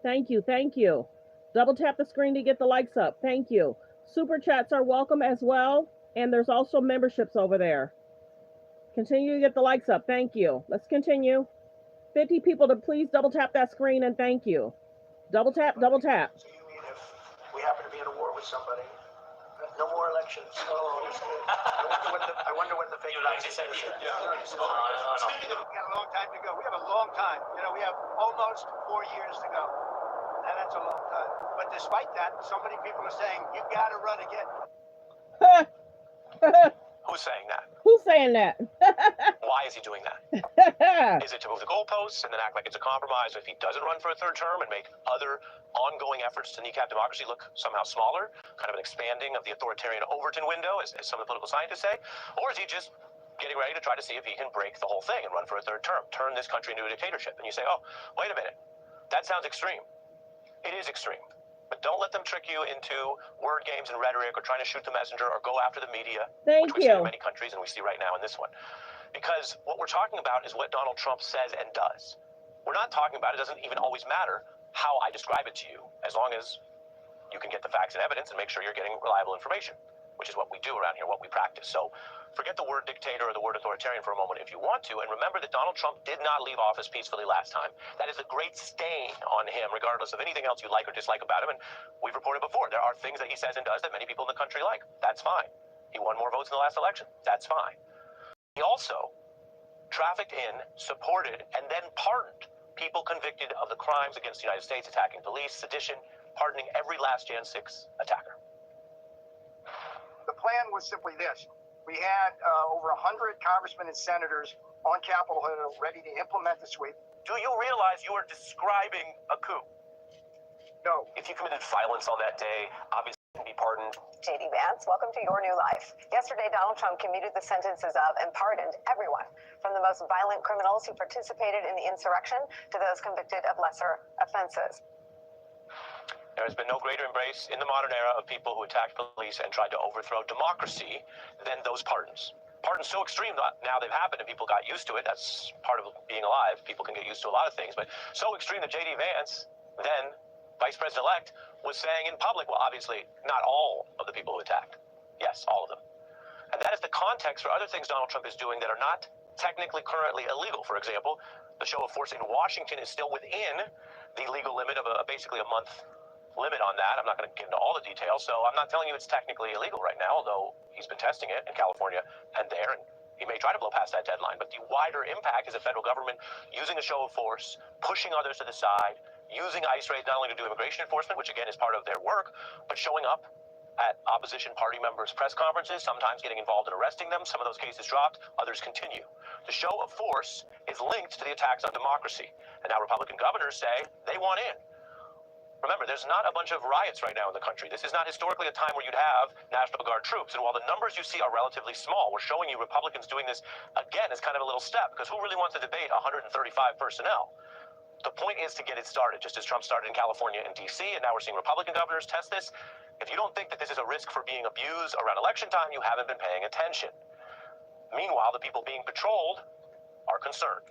Thank you. Thank you. Double tap the screen to get the likes up. Thank you. Super chats are welcome as well. And there's also memberships over there. Continue to get the likes up. Thank you. Let's continue. 50 people to please double tap that screen, and thank you. Double tap, double tap. So you mean if we happen to be in a war with somebody, no more elections? Oh, I wonder what the fake Nazi said. We got a long time to go. We have a long time. You know, we have almost 4 years to go. And that's a long time. But despite that, so many people are saying, you got to run again. Who's saying that? Who's saying that? Why is he doing that? Is it to move the goalposts and then act like it's a compromise if he doesn't run for a third term and make other ongoing efforts to kneecap democracy look somehow smaller, kind of an expanding of the authoritarian Overton window, as some of the political scientists say? Or is he just getting ready to try to see if he can break the whole thing and run for a third term, turn this country into a dictatorship? And you say, oh, wait a minute, that sounds extreme. It is extreme. But don't let them trick you into word games and rhetoric, or trying to shoot the messenger, or go after the media, which we see in many countries and we see right now in this one. Because what we're talking about is what Donald Trump says and does. We're not talking about, it doesn't even always matter how I describe it to you, as long as you can get the facts and evidence and make sure you're getting reliable information, which is what we do around here, what we practice. So forget the word dictator or the word authoritarian for a moment if you want to, and remember that Donald Trump did not leave office peacefully last time. That is a great stain on him, regardless of anything else you like or dislike about him. And we've reported before, there are things that he says and does that many people in the country like. That's fine. He won more votes in the last election. That's fine. He also trafficked in, supported, and then pardoned people convicted of the crimes against the United States, attacking police, sedition, pardoning every last Jan 6 attacker. The plan was simply this. We had over 100 congressmen and senators on Capitol Hill ready to implement the sweep. Do you realize you are describing a coup? No. If you committed violence on that day, obviously you can be pardoned. JD Vance, welcome to your new life. Yesterday, Donald Trump commuted the sentences of and pardoned everyone, from the most violent criminals who participated in the insurrection to those convicted of lesser offenses. There has been no greater embrace in the modern era of people who attacked police and tried to overthrow democracy than those pardons. Pardons so extreme that now they've happened and people got used to it. That's part of being alive. People can get used to a lot of things, but so extreme that JD Vance, then Vice President-elect, was saying in public, well, obviously not all of the people who attacked. Yes, all of them. And that is the context for other things Donald Trump is doing that are not technically currently illegal. For example, the show of force in Washington is still within the legal limit of basically a month limit on that. I'm not going to get into all the details, so I'm not telling you it's technically illegal right now, although he's been testing it in California and there, and he may try to blow past that deadline. But the wider impact is the federal government using a show of force, pushing others to the side, using ICE raids not only to do immigration enforcement, which again is part of their work, but showing up at opposition party members' press conferences, sometimes getting involved in arresting them. Some of those cases dropped, others continue. The show of force is linked to the attacks on democracy, and now Republican governors say they want in. Remember, there's not a bunch of riots right now in the country. This is not historically a time where you'd have National Guard troops. And while the numbers you see are relatively small, we're showing you Republicans doing this, again, as kind of a little step, because who really wants to debate 135 personnel? The point is to get it started, just as Trump started in California and D.C., and now we're seeing Republican governors test this. If you don't think that this is a risk for being abused around election time, you haven't been paying attention. Meanwhile, the people being patrolled are concerned.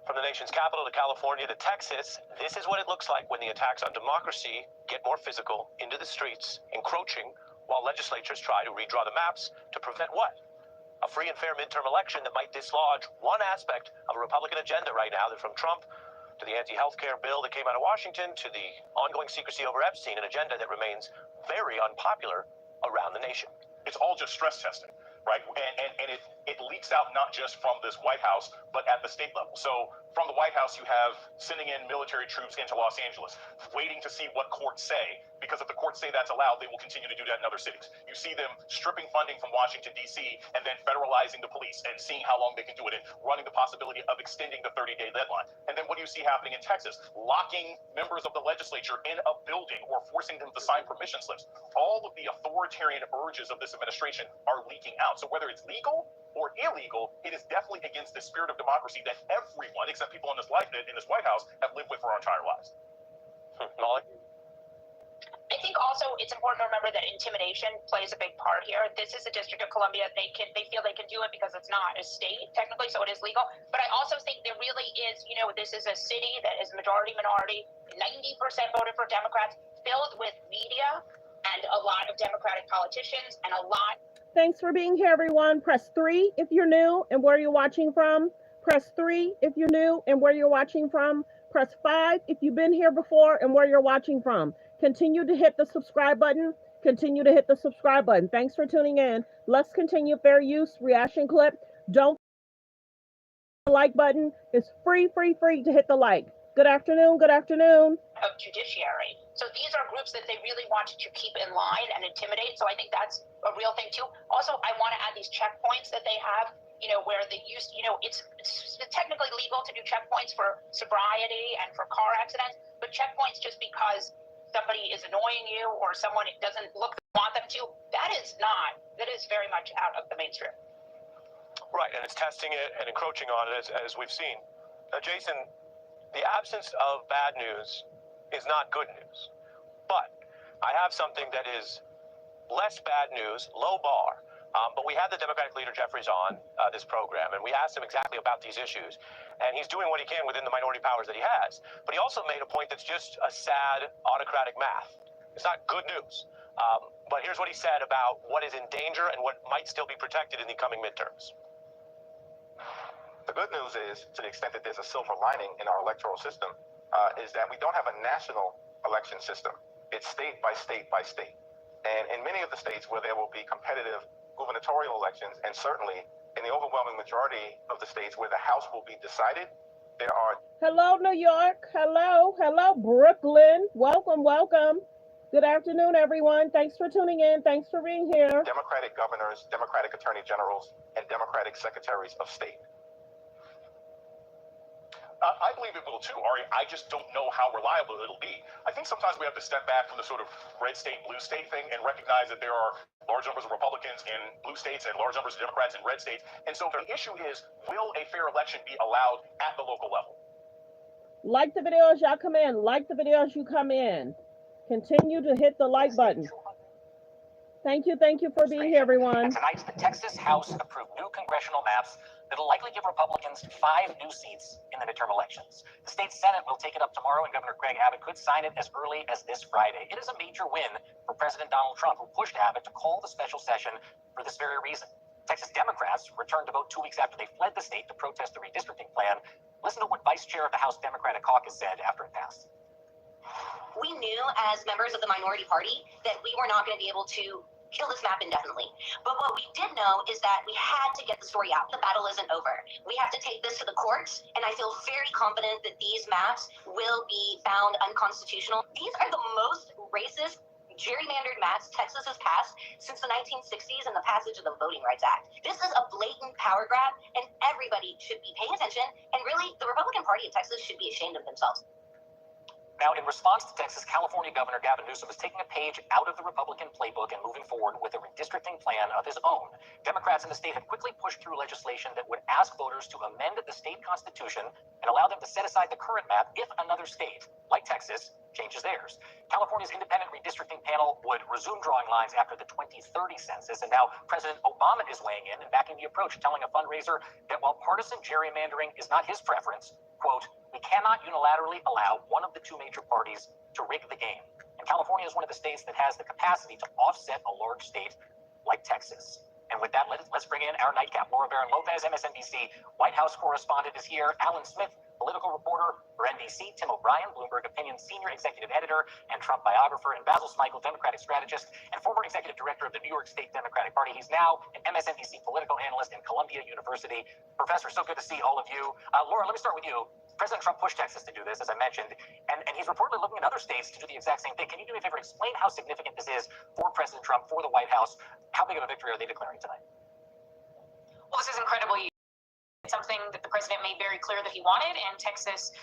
From the nation's capital to California to Texas, this is what it looks like when the attacks on democracy get more physical, into the streets, encroaching, while legislatures try to redraw the maps to prevent what? A free and fair midterm election that might dislodge one aspect of a Republican agenda right now, that from Trump to the anti-healthcare bill that came out of Washington to the ongoing secrecy over Epstein, an agenda that remains very unpopular around the nation. It's all just stress testing, right? And it leaks out not just from this White House, but at the state level. So from the White House, you have sending in military troops into Los Angeles, waiting to see what courts say, because if the courts say that's allowed, they will continue to do that in other cities. You see them stripping funding from Washington, D.C., and then federalizing the police and seeing how long they can do it, and running the possibility of extending the 30-day deadline. And then what do you see happening in Texas? Locking members of the legislature in a building or forcing them to sign permission slips. All of the authoritarian urges of this administration are leaking out. So whether it's legal or illegal, it is definitely against the spirit of democracy that everyone, except people in this White House, have lived with for our entire lives. Molly? I think also it's important to remember that intimidation plays a big part here. This is the District of Columbia. They feel they can do it because it's not a state technically, so it is legal. But I also think there really is, this is a city that is majority minority, 90% voted for Democrats, filled with media and a lot of Democratic politicians and a lot. Thanks for being here, everyone. Press 3 if you're new and where you're watching from. Press 3 if you're new and where you're watching from. Press 5 if you've been here before and where you're watching from. Continue to hit the subscribe button. Continue to hit the subscribe button. Thanks for tuning in. Let's continue. Fair use reaction clip. Don't the like button. It's free to hit the like. Good afternoon. Good afternoon. Of judiciary. So these are groups that they really want to keep in line and intimidate. So I think that's a real thing too. Also, I want to add these checkpoints that they have, where they use, it's technically legal to do checkpoints for sobriety and for car accidents, but checkpoints just because somebody is annoying you or someone doesn't want them to, that is very much out of the mainstream. Right, and it's testing it and encroaching on it as we've seen. Now, Jason, the absence of bad news is not good news. But I have something that is less bad news, low bar. But we had the Democratic leader Jeffries on this program, and we asked him exactly about these issues. And he's doing what he can within the minority powers that he has. But he also made a point that's just a sad autocratic math. It's not good news. But here's what he said about what is in danger and what might still be protected in the coming midterms. The good news is, to the extent that there's a silver lining in our electoral system, is that we don't have a national election system. It's state by state by state. And in many of the states where there will be competitive gubernatorial elections, and certainly in the overwhelming majority of the states where the House will be decided, there are... Hello, New York. Hello, Brooklyn. Welcome. Good afternoon, everyone. Thanks for tuning in. Thanks for being here. Democratic governors, Democratic attorney generals, and Democratic secretaries of state. I believe it will too, Ari. I just don't know how reliable it'll be. I think sometimes we have to step back from the sort of red state, blue state thing and recognize that there are large numbers of Republicans in blue states and large numbers of Democrats in red states. And so the issue is, will a fair election be allowed at the local level? Like the video as y'all come in. Like the video as you come in. Continue to hit the like button. Thank you for being here, everyone. And tonight, the Texas House approved new congressional maps that'll likely give Republicans 5 new seats in the midterm elections. The state Senate will take it up tomorrow, and Governor Greg Abbott could sign it as early as this Friday. It is a major win for President Donald Trump, who pushed Abbott to call the special session for this very reason. Texas Democrats returned to vote 2 weeks after they fled the state to protest the redistricting plan. Listen to what Vice Chair of the House Democratic Caucus said after it passed. We knew as members of the minority party that we were not going to be able to kill this map indefinitely. But what we did know is that we had to get the story out. The battle isn't over. We have to take this to the courts, and I feel very confident that these maps will be found unconstitutional. These are the most racist, gerrymandered maps Texas has passed since the 1960s and the passage of the Voting Rights Act. This is a blatant power grab, and everybody should be paying attention, and really, the Republican Party of Texas should be ashamed of themselves. Now, in response to Texas, California Governor Gavin Newsom is taking a page out of the Republican playbook and moving forward with a redistricting plan of his own. Democrats in the state have quickly pushed through legislation that would ask voters to amend the state constitution and allow them to set aside the current map if another state, like Texas, changes theirs. California's independent redistricting panel would resume drawing lines after the 2030 census, and now President Obama is weighing in and backing the approach, telling a fundraiser that while partisan gerrymandering is not his preference, quote, we cannot unilaterally allow one of the two major parties to rig the game. And California is one of the states that has the capacity to offset a large state like Texas. And with that, let's bring in our nightcap. Laura Barron-Lopez, MSNBC White House correspondent, is here. Alan Smith, political reporter for NBC. Tim O'Brien, Bloomberg Opinion senior executive editor and Trump biographer. And Basil Smykel, Democratic strategist and former executive director of the New York State Democratic Party. He's now an MSNBC political analyst in Columbia University. Professor, so good to see all of you. Laura, let me start with you. President Trump pushed Texas to do this, as I mentioned, and he's reportedly looking at other states to do the exact same thing. Can you do me a favor, explain how significant this is for President Trump, for the White House? How big of a victory are they declaring tonight? Well, this is incredibly something that the president made very clear that he wanted, and Texas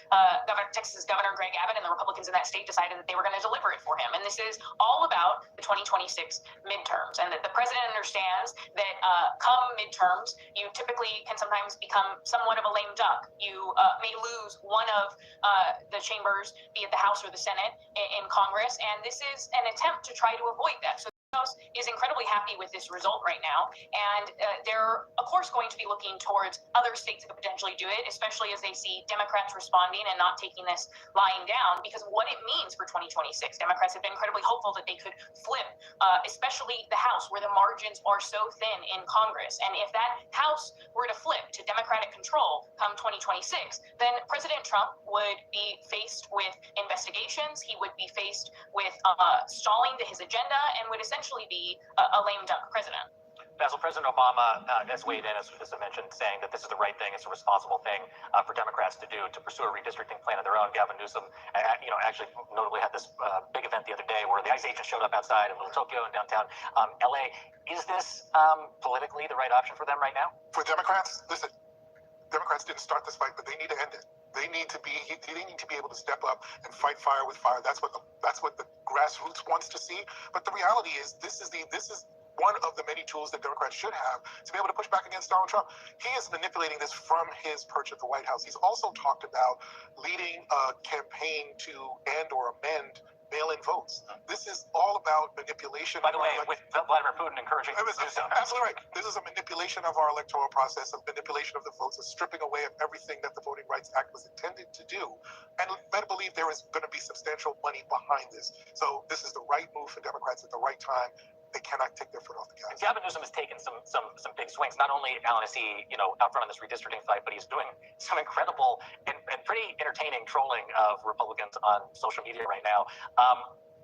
Governor Greg Abbott and the Republicans in that state decided that they were going to deliver it for him. And this is all about the 2026 midterms, and that the president understands that come midterms, you typically can sometimes become somewhat of a lame duck. You may lose one of the chambers, be it the House or the Senate in Congress, and this is an attempt to try to avoid that. So House is incredibly happy with this result right now, and they're of course going to be looking towards other states that could potentially do it, especially as they see Democrats responding and not taking this lying down, because what it means for 2026. Democrats have been incredibly hopeful that they could flip, especially the House, where the margins are so thin in Congress. And if that House were to flip to Democratic control come 2026, then President Trump would be faced with investigations. He would be faced with stalling to his agenda and would essentially be a lame duck president. Basil, President Obama has weighed in, as I mentioned, saying that this is the right thing, it's a responsible thing for Democrats to do, to pursue a redistricting plan of their own. Gavin Newsom, actually notably had this big event the other day where the ICE agents showed up outside in Little Tokyo in downtown LA. Is this politically the right option for them right now? For Democrats, listen, Democrats didn't start this fight, but they need to end it. They need to be able to step up and fight fire with fire. That's what the grassroots wants to see. But the reality is, this is one of the many tools that Democrats should have to be able to push back against Donald Trump. He is manipulating this from his perch at the White House. He's also talked about leading a campaign to end or amend mail-in votes. This is all about manipulation. By the way, with Vladimir Putin encouraging to do so. Absolutely right. This is a manipulation of our electoral process, a manipulation of the votes, a stripping away of everything that the Voting Rights Act was intended to do. And better believe there is going to be substantial money behind this. So this is the right move for Democrats at the right time. They cannot take their foot off the gas. Gavin Newsom has taken some big swings. Not only, Alan, is he out front on this redistricting fight, but he's doing some incredible and pretty entertaining trolling of Republicans on social media right now.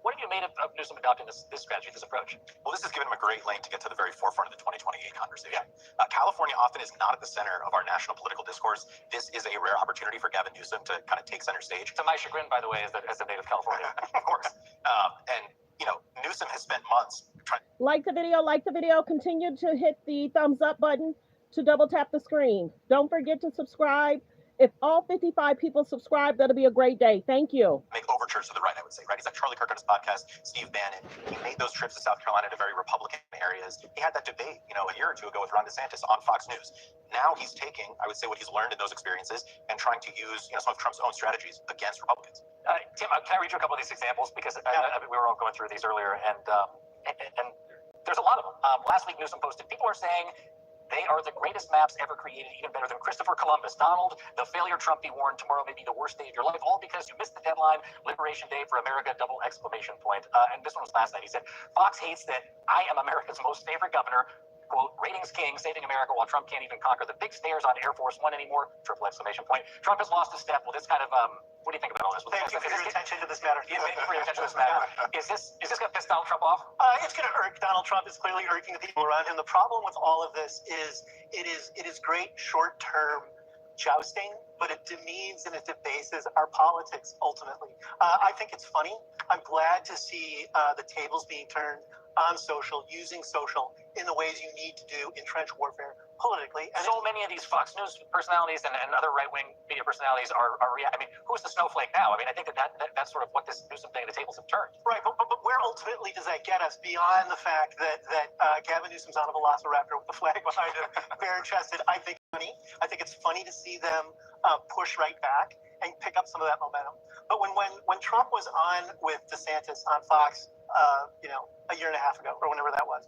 What have you made of Newsom adopting this strategy, this approach? Well, this has given him a great lane to get to the very forefront of the 2028 conversation. California often is not at the center of our national political discourse. This is a rare opportunity for Gavin Newsom to kind of take center stage. To my chagrin, by the way, as a native Californian. Of course. And Newsom has spent months trying. Like the video, continue to hit the thumbs up button to double tap the screen. Don't forget to subscribe. If all 55 people subscribe, that'll be a great day. Thank you. Make overtures to the right, I would say, right? He's like Charlie Kirk on his podcast, Steve Bannon. He made those trips to South Carolina to very Republican areas. He had that debate, a year or two ago with Ron DeSantis on Fox News. Now he's taking, I would say, what he's learned in those experiences and trying to use, some of Trump's own strategies against Republicans. Tim, can I read you a couple of these examples? Because we were all going through these earlier, and there's a lot of them. Last week, Newsom posted, people are saying they are the greatest maps ever created, even better than Christopher Columbus. Donald, the failure Trump be warned, tomorrow may be the worst day of your life, all because you missed the deadline. Liberation Day for America, ! And this one was last night. He said, Fox hates that I am America's most favorite governor. Quote, ratings king, saving America while Trump can't even conquer the big stairs on Air Force One anymore, ! Trump has lost a step. Well, this kind of, what do you think about all this? Thank you for your attention to this matter. Yeah, thank you for your attention to this matter. Is this going to piss Donald Trump off? It's going to irk Donald Trump. It's clearly irking the people around him. The problem with all of this is it is great short-term jousting, but it demeans and it debases our politics ultimately. I think it's funny. I'm glad to see the tables being turned on social, using social in the ways you need to do in trench warfare. politically. And so many of these Fox News personalities and other right-wing media personalities are I mean, who's the snowflake now? I mean, I think that's sort of what this Newsom thing, the tables have turned. Right, but where ultimately does that get us beyond the fact that Gavin Newsom's on a velociraptor with the flag behind him, bare-chested? I think it's funny to see them push right back and pick up some of that momentum. But when Trump was on with DeSantis on Fox, a year and a half ago or whenever that was,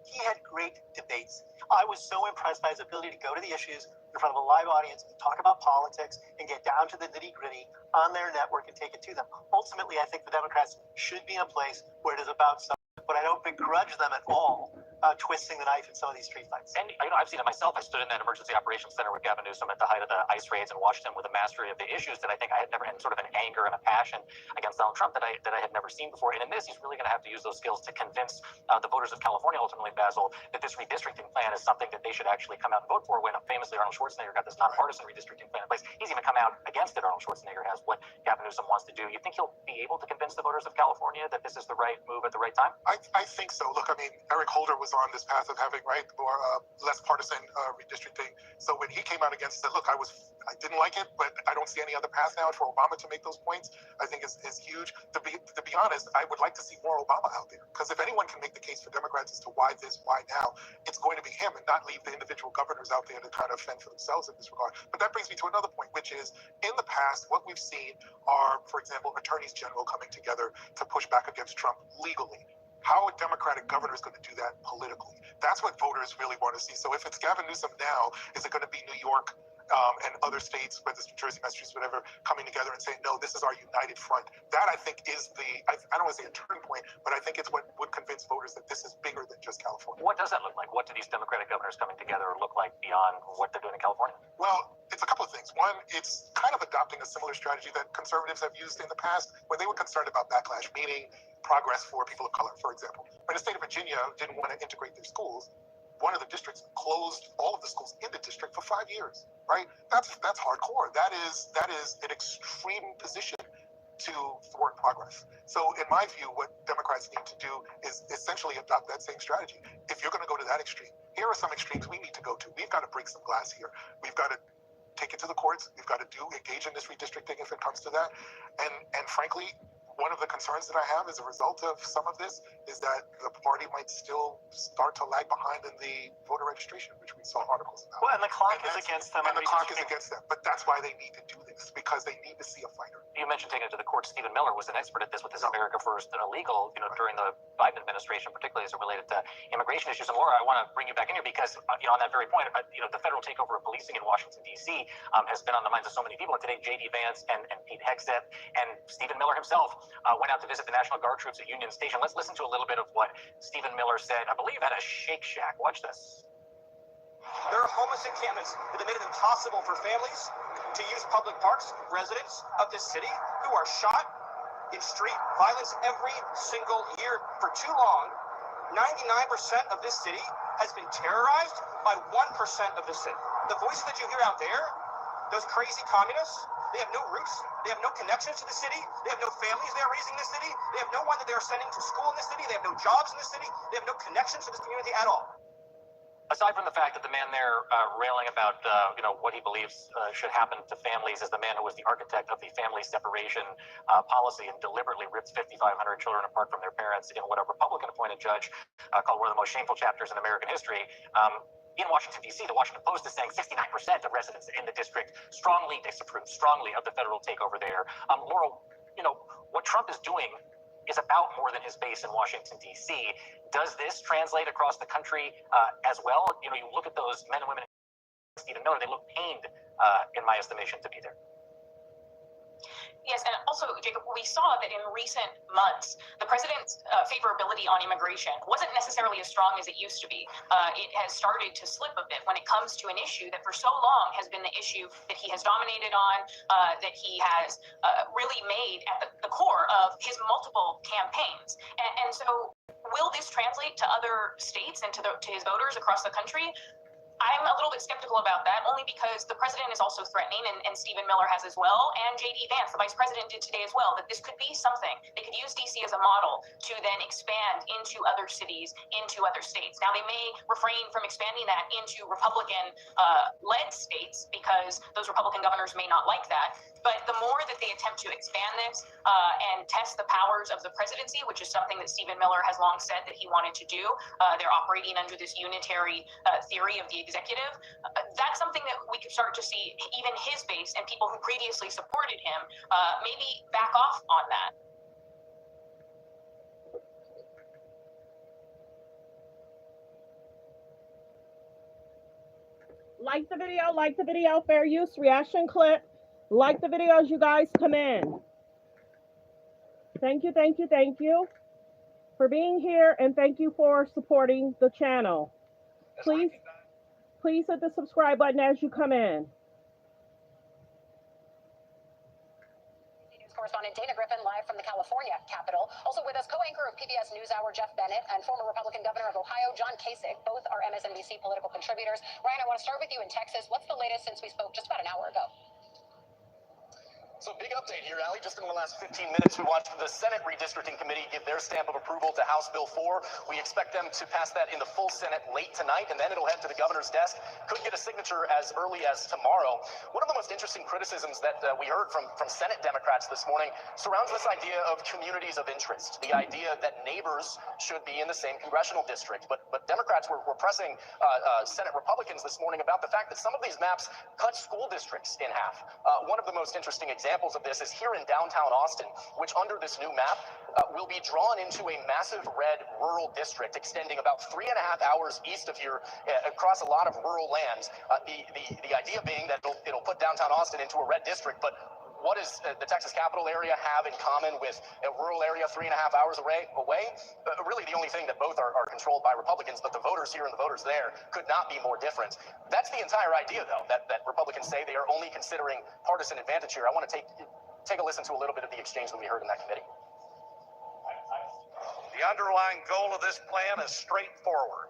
he had great debates. I was so impressed by his ability to go to the issues in front of a live audience and talk about politics and get down to the nitty-gritty on their network and take it to them. Ultimately, I think the Democrats should be in a place where it is about substance, but I don't begrudge them at all twisting the knife in some of these street fights. And I've seen it myself. I stood in that emergency operations center with Gavin Newsom at the height of the ICE raids and watched him with a mastery of the issues that I think I had never, and sort of an anger and a passion against Donald Trump that I had never seen before. And in this, he's really going to have to use those skills to convince the voters of California, ultimately, Basil, that this redistricting plan is something that they should actually come out and vote for. When famously Arnold Schwarzenegger got this nonpartisan redistricting plan in place, he's even come out against it. Arnold Schwarzenegger has what Gavin Newsom wants to do. You think he'll be able to convince the voters of California that this is the right move at the right time? I think so. Look, I mean, Eric Holder was on this path of having more less partisan redistricting. So when he came out against it, look, I didn't like it, but I don't see any other path now for Obama to make those points. I think is huge. To be honest, I would like to see more Obama out there, because if anyone can make the case for Democrats as to why this, why now, it's going to be him, and not leave the individual governors out there to kind of fend for themselves in this regard. But that brings me to another point, which is in the past, what we've seen are, for example, attorneys general coming together to push back against Trump legally. How a Democratic governor is going to do that politically? That's what voters really want to see. So if it's Gavin Newsom now, is it going to be New York and other states, whether it's New Jersey, Massachusetts, whatever, coming together and saying, no, this is our united front? That, I think, is I don't want to say a turning point, but I think it's what would convince voters that this is bigger than just California. What does that look like? What do these Democratic governors coming together look like beyond what they're doing in California? Well, it's a couple of things. One, it's kind of adopting a similar strategy that conservatives have used in the past when they were concerned about backlash, meaning progress for people of color, for example. When the state of Virginia didn't want to integrate their schools, one of the districts closed all of the schools in the district for 5 years, right? That's hardcore. That is an extreme position to thwart progress. So in my view, what Democrats need to do is essentially adopt that same strategy. If you're going to go to that extreme, here are some extremes we need to go to. We've got to break some glass here. We've got to take it to the courts. We've got to engage in this redistricting if it comes to that. And frankly, one of the concerns that I have as a result of some of this is that the party might still start to lag behind in the voter registration, which we saw articles about. Well, and the clock is against them. And the clock is against them. But that's why they need to do this, because they need to see a fighter. You mentioned taking it to the courts. Stephen Miller was an expert at this with his America First illegal, during the Biden administration, particularly as it related to immigration issues. And Laura, I want to bring you back in here because, on that very point, the federal takeover of policing in Washington, D.C. Has been on the minds of so many people. And today, J.D. Vance and Pete Hegseth and Stephen Miller himself went out to visit the National Guard troops at Union Station. Let's listen to a little bit of what Stephen Miller said, I believe, at a Shake Shack. Watch this. There are homeless encampments that have made it impossible for families to use public parks. Residents of this city who are shot in street violence every single year for too long. 99% of this city has been terrorized by 1% of the city. The voices that you hear out there, those crazy communists, they have no roots. They have no connections to the city. They have no families they are raising in the city. They have no one that they are sending to school in the city. They have no jobs in the city. They have no connections to this community at all. Aside from the fact that the man there railing about what he believes should happen to families is the man who was the architect of the family separation policy and deliberately ripped 5,500 children apart from their parents in what a Republican-appointed judge called one of the most shameful chapters in American history. In Washington, D.C., the Washington Post is saying 69% of residents in the district strongly disapprove, strongly of the federal takeover there. Laura, what Trump is doing is about more than his base in Washington, D.C. Does this translate across the country as well? You look at those men and women, Stephen Miller, they look pained, in my estimation, to be there. Yes, and also, Jacob, we saw that in recent months, the president's favorability on immigration wasn't necessarily as strong as it used to be. It has started to slip a bit when it comes to an issue that for so long has been the issue that he has dominated on, that he has really made at the core of his multiple campaigns. And so will this translate to other states and to his voters across the country? I'm a little bit skeptical about that, only because the president is also threatening, and Stephen Miller has as well, and J.D. Vance, the vice president, did today as well, that this could be something. They could use D.C. as a model to then expand into other cities, into other states. Now, they may refrain from expanding that into Republican-led states because those Republican governors may not like that. But the more that they attempt to expand this and test the powers of the presidency, which is something that Stephen Miller has long said that he wanted to do, they're operating under this unitary theory of the executive. That's something that we could start to see even his base and people who previously supported him maybe back off on that. Like the video, fair use, reaction clip. Like the video as you guys come in. Thank you, thank you, thank you for being here, and thank you for supporting the channel. Please hit the subscribe button as you come in. Correspondent Dana Griffin live from the California Capitol. Also with us, co-anchor of PBS NewsHour Jeff Bennett and former Republican governor of Ohio John Kasich. Both are MSNBC political contributors. Ryan, I want to start with you in Texas. What's the latest since we spoke just about an hour ago? So big update here, Ali. Just in the last 15 minutes, we watched the Senate Redistricting Committee give their stamp of approval to House Bill 4. We expect them to pass that in the full Senate late tonight, and then it'll head to the governor's desk. Could get a signature as early as tomorrow. One of the most interesting criticisms that we heard from Senate Democrats this morning surrounds this idea of communities of interest, the idea that neighbors should be in the same congressional district. But Democrats were pressing Senate Republicans this morning about the fact that some of these maps cut school districts in half. One of the most interesting examples of this is here in downtown Austin, which under this new map will be drawn into a massive red rural district extending about 3.5 hours east of here across a lot of rural lands. The idea being that it'll put downtown Austin into a red district, but what does the Texas capital area have in common with a rural area 3.5 hours away? Really, the only thing that both are controlled by Republicans, but the voters here and the voters there could not be more different. That's the entire idea, though, that Republicans say they are only considering partisan advantage here. I want to take a listen to a little bit of the exchange that we heard in that committee. The underlying goal of this plan is straightforward: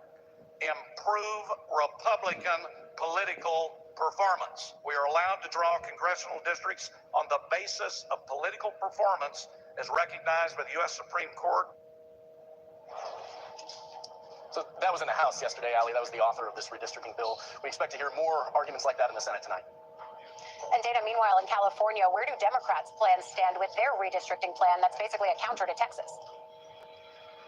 improve Republican political performance. We are allowed to draw congressional districts on the basis of political performance as recognized by the U.S. Supreme Court. So that was in the House yesterday, Ali. That was the author of this redistricting bill. We expect to hear more arguments like that in the Senate tonight. And Dana, meanwhile, in California, where do Democrats' plans stand with their redistricting plan that's basically a counter to Texas?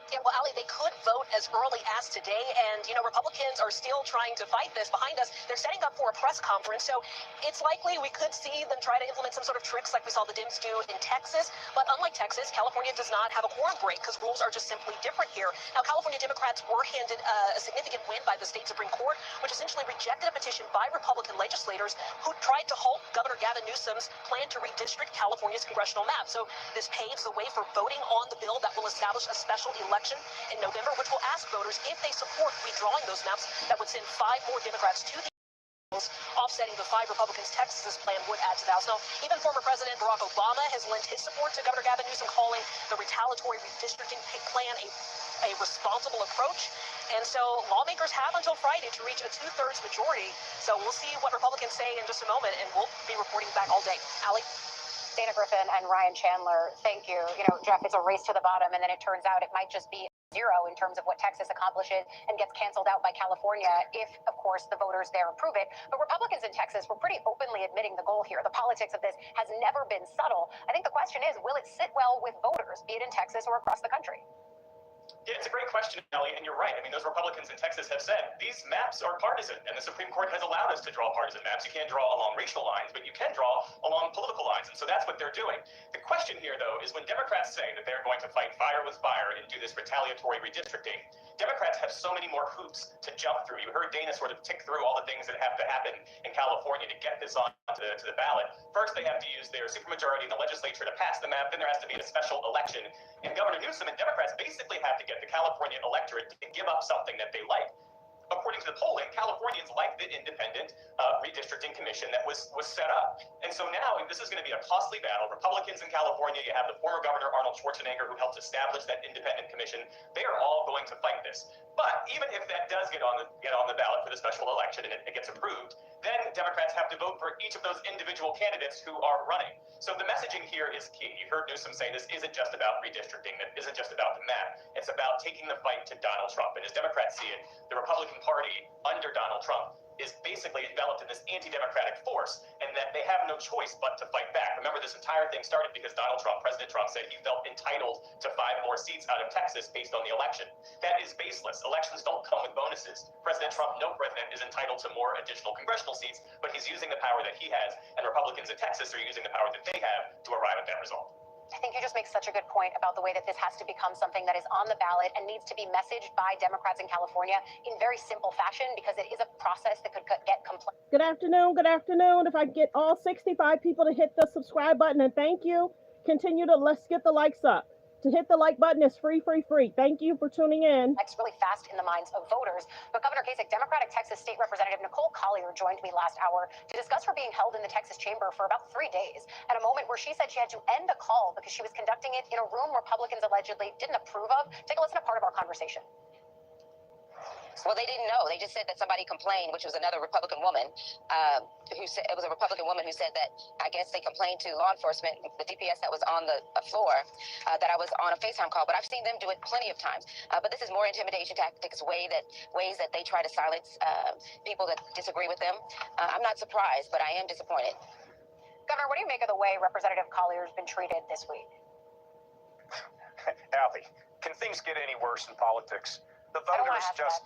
Yeah, well, Ali, they could vote as early as today, and, Republicans are still trying to fight this. Behind us, they're setting up for a press conference, so it's likely we could see them try to implement some sort of tricks like we saw the Dems do in Texas. But unlike Texas, California does not have a quorum break because rules are just simply different here. Now, California Democrats were handed a significant win by the state Supreme Court, which essentially rejected a petition by Republican legislators who tried to halt Governor Gavin Newsom's plan to redistrict California's congressional map. So this paves the way for voting on the bill that will establish a special election in November, which will ask voters if they support redrawing those maps that would send 5 more Democrats to the offsetting the 5 Republicans Texas's plan would add to the House. Now, even former President Barack Obama has lent his support to Governor Gavin Newsom, calling the retaliatory redistricting plan a responsible approach. And so lawmakers have until Friday to reach a 2/3 majority. So we'll see what Republicans say in just a moment, and we'll be reporting back all day. Ali? Dana Griffin and Ryan Chandler, thank you. Jeff, it's a race to the bottom, and then it turns out it might just be 0 in terms of what Texas accomplishes and gets canceled out by California if, of course, the voters there approve it. But Republicans in Texas were pretty openly admitting the goal here. The politics of this has never been subtle. I think the question is, will it sit well with voters, be it in Texas or across the country? Yeah, it's a great question, Ellie, and you're right. I mean, those Republicans in Texas have said these maps are partisan, and the Supreme Court has allowed us to draw partisan maps. You can't draw along racial lines, but you can draw along political lines, and so that's what they're doing. The question here, though, is when Democrats say that they're going to fight fire with fire and do this retaliatory redistricting, Democrats have so many more hoops to jump through. You heard Dana sort of tick through all the things that have to happen in California to get this on to the ballot. First, they have to use their supermajority in the legislature to pass the map. Then there has to be a special election. And Governor Newsom and Democrats basically have to get the California electorate to give up something that they like. according to the polling, Californians like the independent redistricting commission that was set up. And so now this is going to be a costly battle. Republicans in California, you have the former Governor Arnold Schwarzenegger, who helped establish that independent commission. They are all going to fight this. But even if that does get on the ballot for the special election and it gets approved, then Democrats have to vote for each of those individual candidates who are running. So the messaging here is key. You heard Newsom say this isn't just about redistricting. It isn't just about the map. It's about taking the fight to Donald Trump. And as Democrats see it, the Republican Party under Donald Trump is basically enveloped in this anti-democratic force, and that they have no choice but to fight back. Remember, this entire thing started because President Trump said he felt entitled to 5 more seats out of Texas based on the election. That is baseless. Elections don't come with bonuses. President Trump, no president, is entitled to more additional congressional seats, but he's using the power that he has, and Republicans in Texas are using the power that they have to arrive at that result. I think you just make such a good point about the way that this has to become something that is on the ballot and needs to be messaged by Democrats in California in very simple fashion, because it is a process that could get complex. Good afternoon. Good afternoon. If I get all 65 people to hit the subscribe button, and thank you. Let's get the likes up. To hit the like button is free. Thank you for tuning in. It's really fast in the minds of voters. But Governor Kasich, Democratic Texas State Representative Nicole Collier joined me last hour to discuss her being held in the Texas chamber for about 3 days at a moment where she said she had to end a call because she was conducting it in a room Republicans allegedly didn't approve of. Take a listen to part of our conversation. Well, they didn't know. They just said that somebody complained, which was another Republican woman, who said it was a Republican woman who said that I guess they complained to law enforcement, the DPS that was on the floor, that I was on a FaceTime call. But I've seen them do it plenty of times. But this is more intimidation tactics, ways that they try to silence people that disagree with them. I'm not surprised, but I am disappointed. Governor, what do you make of the way Representative Collier has been treated this week? Allie, can things get any worse in politics? The voters just,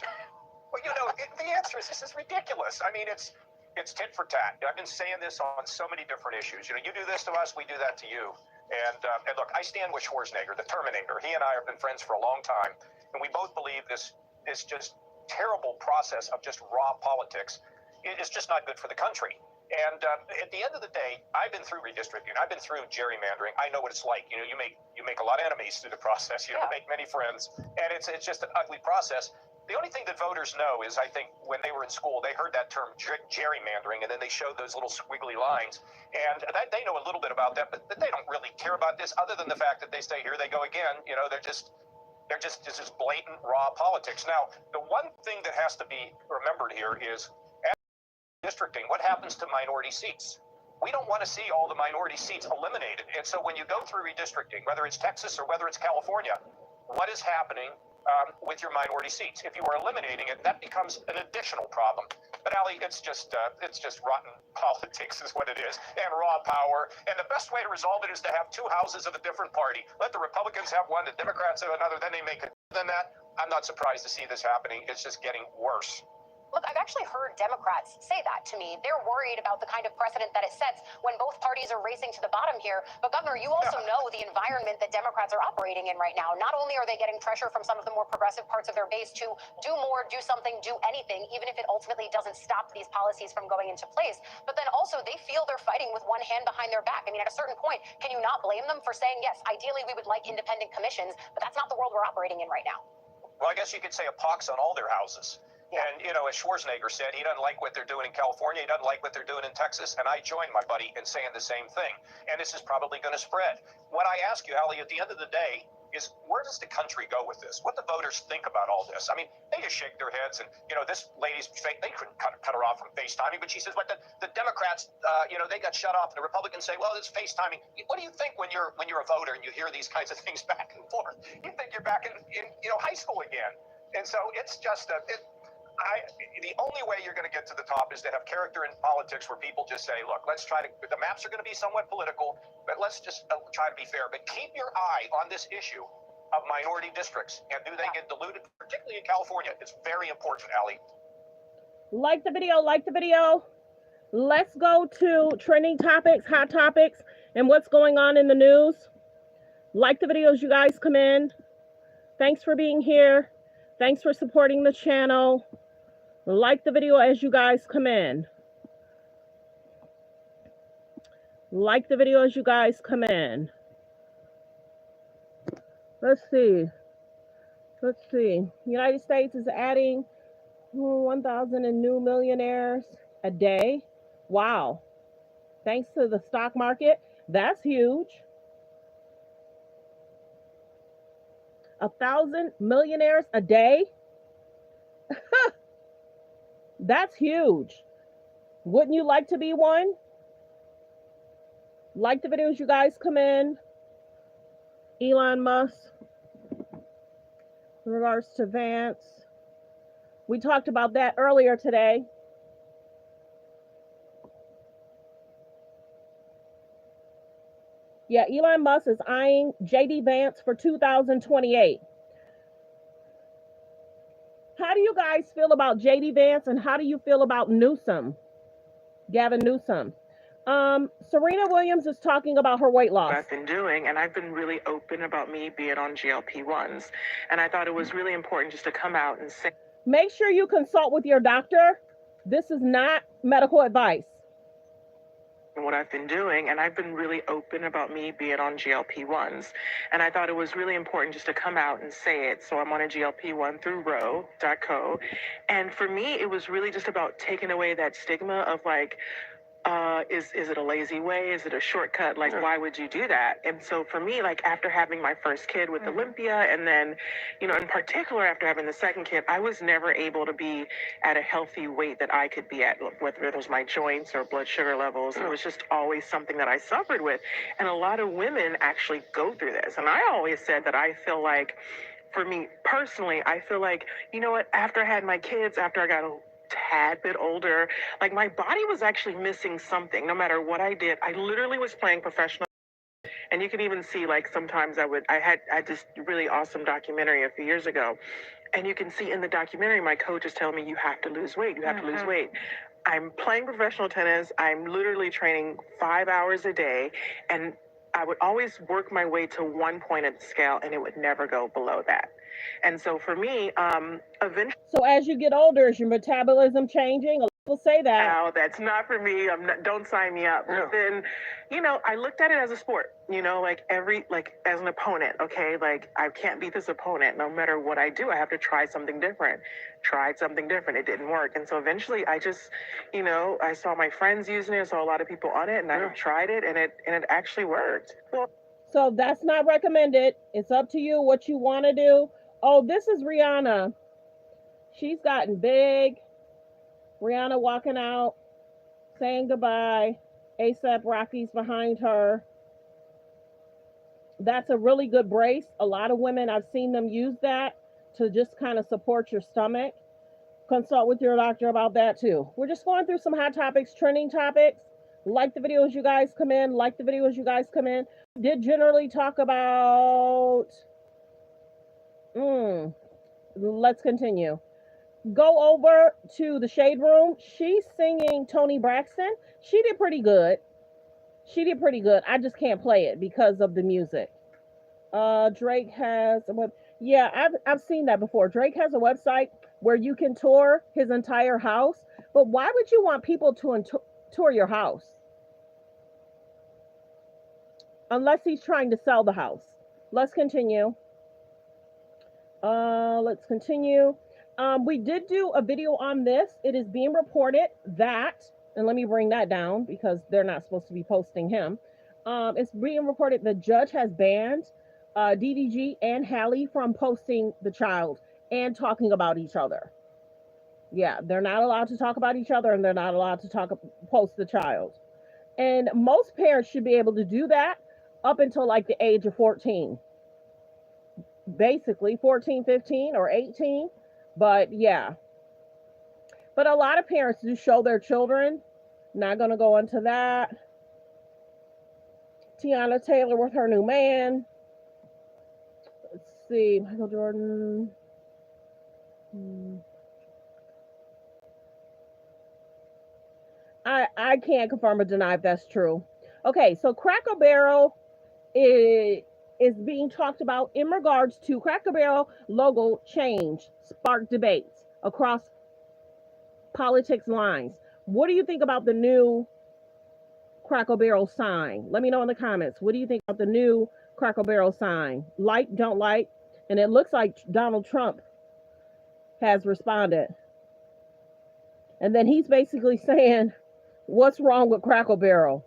well, the answer is this is ridiculous. I mean, it's tit for tat. I've been saying this on so many different issues. You do this to us, we do that to you. And look, I stand with Schwarzenegger, the Terminator. He and I have been friends for a long time, and we both believe this just terrible process of just raw politics is just not good for the country. And at the end of the day, I've been through redistricting. I've been through gerrymandering. I know what it's like. You make a lot of enemies through the process. You don't make many friends, and it's just an ugly process. The only thing that voters know is, I think, when they were in school, they heard that term gerrymandering, and then they showed those little squiggly lines, and they know a little bit about that, but they don't really care about this, other than the fact that they say, here they go again. They're just this is blatant raw politics. Now, the one thing that has to be remembered here is, districting, what happens to minority seats? We don't want to see all the minority seats eliminated. And so when you go through redistricting, whether it's Texas or whether it's California, what is happening with your minority seats? If you are eliminating it, that becomes an additional problem. But Allie, it's just rotten politics is what it is, and raw power. And the best way to resolve it is to have 2 houses of a different party. Let the Republicans have one, the Democrats have another, then they make it. Than that, I'm not surprised to see this happening. It's just getting worse. Look, I've actually heard Democrats say that to me. They're worried about the kind of precedent that it sets when both parties are racing to the bottom here. But Governor, you also know the environment that Democrats are operating in right now. Not only are they getting pressure from some of the more progressive parts of their base to do more, do something, do anything, even if it ultimately doesn't stop these policies from going into place, but then also they feel they're fighting with one hand behind their back. I mean, at a certain point, can you not blame them for saying, yes, ideally we would like independent commissions, but that's not the world we're operating in right now? Well, I guess you could say a pox on all their houses. And, as Schwarzenegger said, he doesn't like what they're doing in California. He doesn't like what they're doing in Texas. And I join my buddy in saying the same thing. And this is probably going to spread. What I ask you, Allie, at the end of the day is, where does the country go with this? What do voters think about all this? I mean, they just shake their heads. And, this lady's fake. They couldn't cut her off from FaceTiming. But she says, but the Democrats, they got shut off. And the Republicans say, well, it's FaceTiming. What do you think when you're a voter and you hear these kinds of things back and forth? You think you're back in high school again. And so it's just the only way you're going to get to the top is to have character in politics where people just say, look, the maps are going to be somewhat political, but let's just try to be fair. But keep your eye on this issue of minority districts. And do they get diluted, particularly in California? It's very important, Allie. Like the video. Let's go to trending topics, hot topics, and what's going on in the news. Like the video as you guys come in. Thanks for being here. Thanks for supporting the channel. Like the video as you guys come in. Like the video as you guys come in. Let's see. United States is adding 1,000 in new millionaires a day. Wow. Thanks to the stock market. That's huge. 1,000 millionaires a day. That's huge. Wouldn't you like to be one? Like the videos you guys come in. Elon Musk, in regards to Vance. We talked about that earlier today. Yeah, Elon Musk is eyeing JD Vance for 2028. How do you guys feel about JD Vance, and how do you feel about Newsom, Gavin Newsom? Serena Williams is talking about her weight loss. I've been doing, and I've been really open about me being on GLP-1s, and I thought it was really important just to come out and say. Make sure you consult with your doctor. This is not medical advice. What I've been doing, and I've been really open about me being on GLP-1s, and I thought it was really important just to come out and say it. So I'm on a GLP-1 through Ro.co, and for me, it was really just about taking away that stigma of like, is it a lazy way? Is it a shortcut? Like, why would you do that? And so for me, like after having my first kid with Olympia, and then, you know, in particular after having the second kid, I was never able to be at a healthy weight that I could be at, whether it was my joints or blood sugar levels. It was just always something that I suffered with. And a lot of women actually go through this. And I always said that I feel like, for me personally, I feel like, you know what, after I had my kids, after I got a tad bit older, like my body was actually missing something. No matter what I did, I literally was playing professional. And you can even see, like, sometimes I had this really awesome documentary a few years ago, and you can see in the documentary, my coach is telling me, you have to lose weight, you have to lose weight. I'm playing professional tennis, I'm literally training 5 hours a day, and I would always work my way to one point at the scale, and it would never go below that. And so for me, eventually. So as you get older, is your metabolism changing? A lot of people say that. No, that's not for me. Don't sign me up. But then, you know, I looked at it as a sport, you know, like as an opponent, okay? Like I can't beat this opponent. No matter what I do, I have to try something different. Tried something different. It didn't work. And so eventually I just, you know, I saw my friends using it. I saw a lot of people on it, and I tried it, and it actually worked. Well, so that's not recommended. It's up to you what you want to do. Oh, this is Rihanna. She's gotten big. Rihanna walking out, saying goodbye. A$AP Rocky's behind her. That's a really good brace. A lot of women, I've seen them use that to just kind of support your stomach. Consult with your doctor about that too. We're just going through some hot topics, trending topics. Like the videos you guys come in. Like the videos you guys come in. Did generally talk about... Let's continue. Go over to the Shade Room. She's singing Toni Braxton. She did pretty good. I just can't play it because of the music. Drake has a web. Yeah, I've seen that before. Drake has a website where you can tour his entire house. But why would you want people to tour your house? Unless he's trying to sell the house. Let's continue. We did do a video on this. It is being reported that, and let me bring that down because they're not supposed to be posting him. It's being reported the judge has banned DDG and Hallie from posting the child and talking about each other. Yeah, they're not allowed to talk about each other, and they're not allowed to post the child. And most parents should be able to do that up until like the age of 14. Basically 14, 15, or 18. But yeah. But a lot of parents do show their children. Not going to go into that. Tiana Taylor with her new man. Let's see. Michael Jordan. I can't confirm or deny if that's true. Okay, so Cracker Barrel is being talked about in regards to Cracker Barrel logo change, spark debates across politics lines. What do you think about the new Cracker Barrel sign? Let me know in the comments. What do you think about the new Cracker Barrel sign? Like, don't like? And it looks like Donald Trump has responded. And then he's basically saying, what's wrong with Crackle Barrel?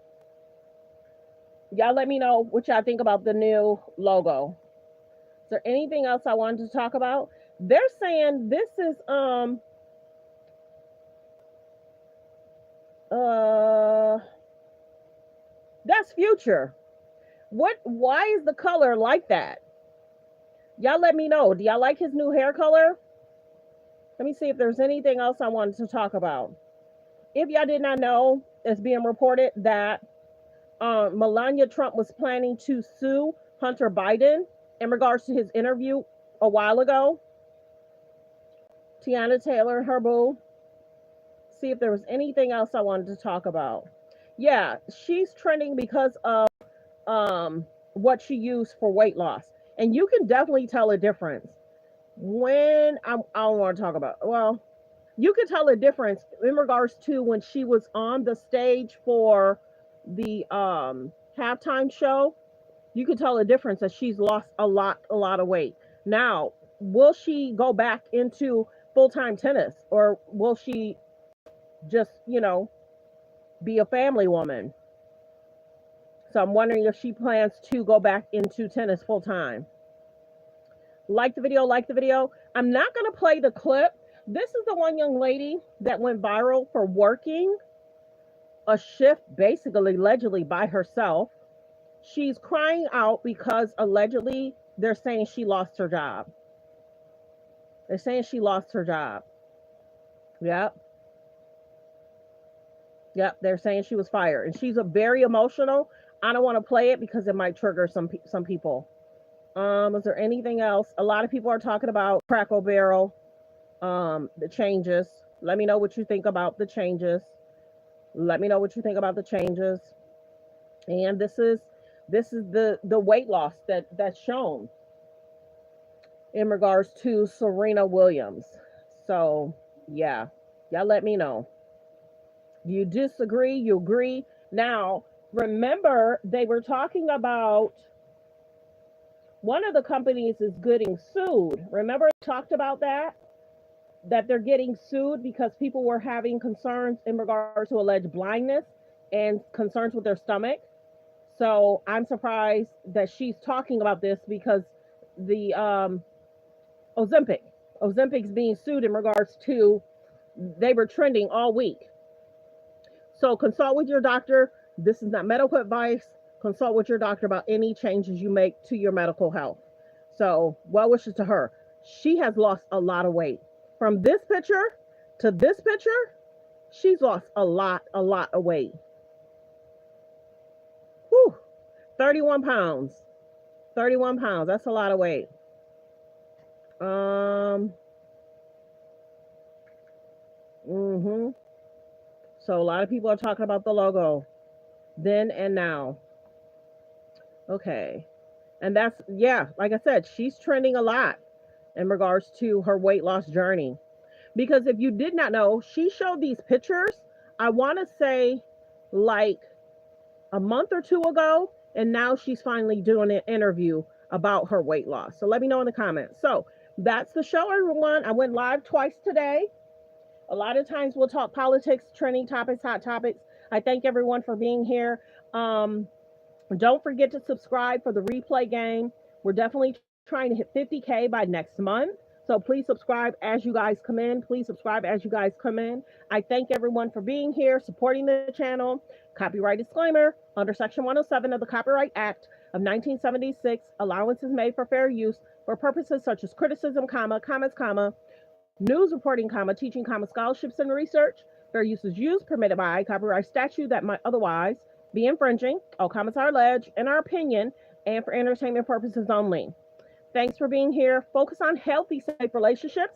Y'all let me know what y'all think about the new logo. Is there anything else I wanted to talk about? They're saying this is that's future. Why is the color like that? Y'all let me know. Do y'all like his new hair color? Let me see if there's anything else I wanted to talk about. If y'all did not know, it's being reported that Melania Trump was planning to sue Hunter Biden in regards to his interview a while ago. Tiana Taylor and her boo. See if there was anything else I wanted to talk about. Yeah, she's trending because of what she used for weight loss. And you can definitely tell a difference. When I don't want to talk about, well, you can tell a difference in regards to when she was on the stage for the halftime show. You can tell a difference that she's lost a lot of weight. Now, will she go back into full-time tennis, or will she just, be a family woman? So I'm wondering if she plans to go back into tennis full-time. Like the video. I'm not going to play the clip. This is the one young lady that went viral for working a shift, basically, allegedly by herself. She's crying out because allegedly they're saying she lost her job. They're saying she lost her job. Yep, they're saying she was fired. And she's a very emotional. I don't want to play it because it might trigger some people. Is there anything else? A lot of people are talking about Crackle Barrel, the changes. Let me know what you think about the changes. And this is the weight loss that's shown in regards to Serena Williams. So yeah, y'all let me know. You disagree, you agree. Now, remember, they were talking about one of the companies is getting sued. Remember, I talked about that they're getting sued because people were having concerns in regards to alleged blindness and concerns with their stomach. So I'm surprised that she's talking about this because the Ozempic's being sued in regards to, they were trending all week. So consult with your doctor. This is not medical advice. Consult with your doctor about any changes you make to your medical health. So well wishes to her. She has lost a lot of weight. From this picture to this picture, she's lost a lot of weight. Whew. 31 pounds. 31 pounds. That's a lot of weight. So a lot of people are talking about the logo then and now. Okay. And that's, yeah, like I said, she's trending a lot in regards to her weight loss journey. Because if you did not know, she showed these pictures, I want to say like a month or two ago, and now she's finally doing an interview about her weight loss. So let me know in the comments. So that's the show, everyone. I went live twice today. A lot of times we'll talk politics, trending topics, hot topics. I thank everyone for being here. Don't forget to subscribe for the replay game. We're definitely trying to hit 50K by next month. So please subscribe as you guys come in. I thank everyone for being here, supporting the channel. Copyright disclaimer, under Section 107 of the Copyright Act of 1976, allowance is made for fair use for purposes such as criticism, comments, news reporting, teaching, scholarships and research. Fair use is used, permitted by copyright statute that might otherwise be infringing. All comments are alleged in our opinion and for entertainment purposes only. Thanks for being here. Focus on healthy, safe relationships.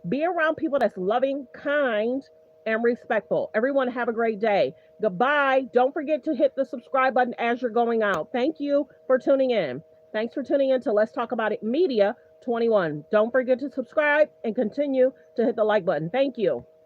Be around people that's loving, kind, and respectful. Everyone have a great day. Goodbye. Don't forget to hit the subscribe button as you're going out. Thank you for tuning in. Thanks for tuning in to Let's Talk About It Media 21. Don't forget to subscribe and continue to hit the like button. Thank you.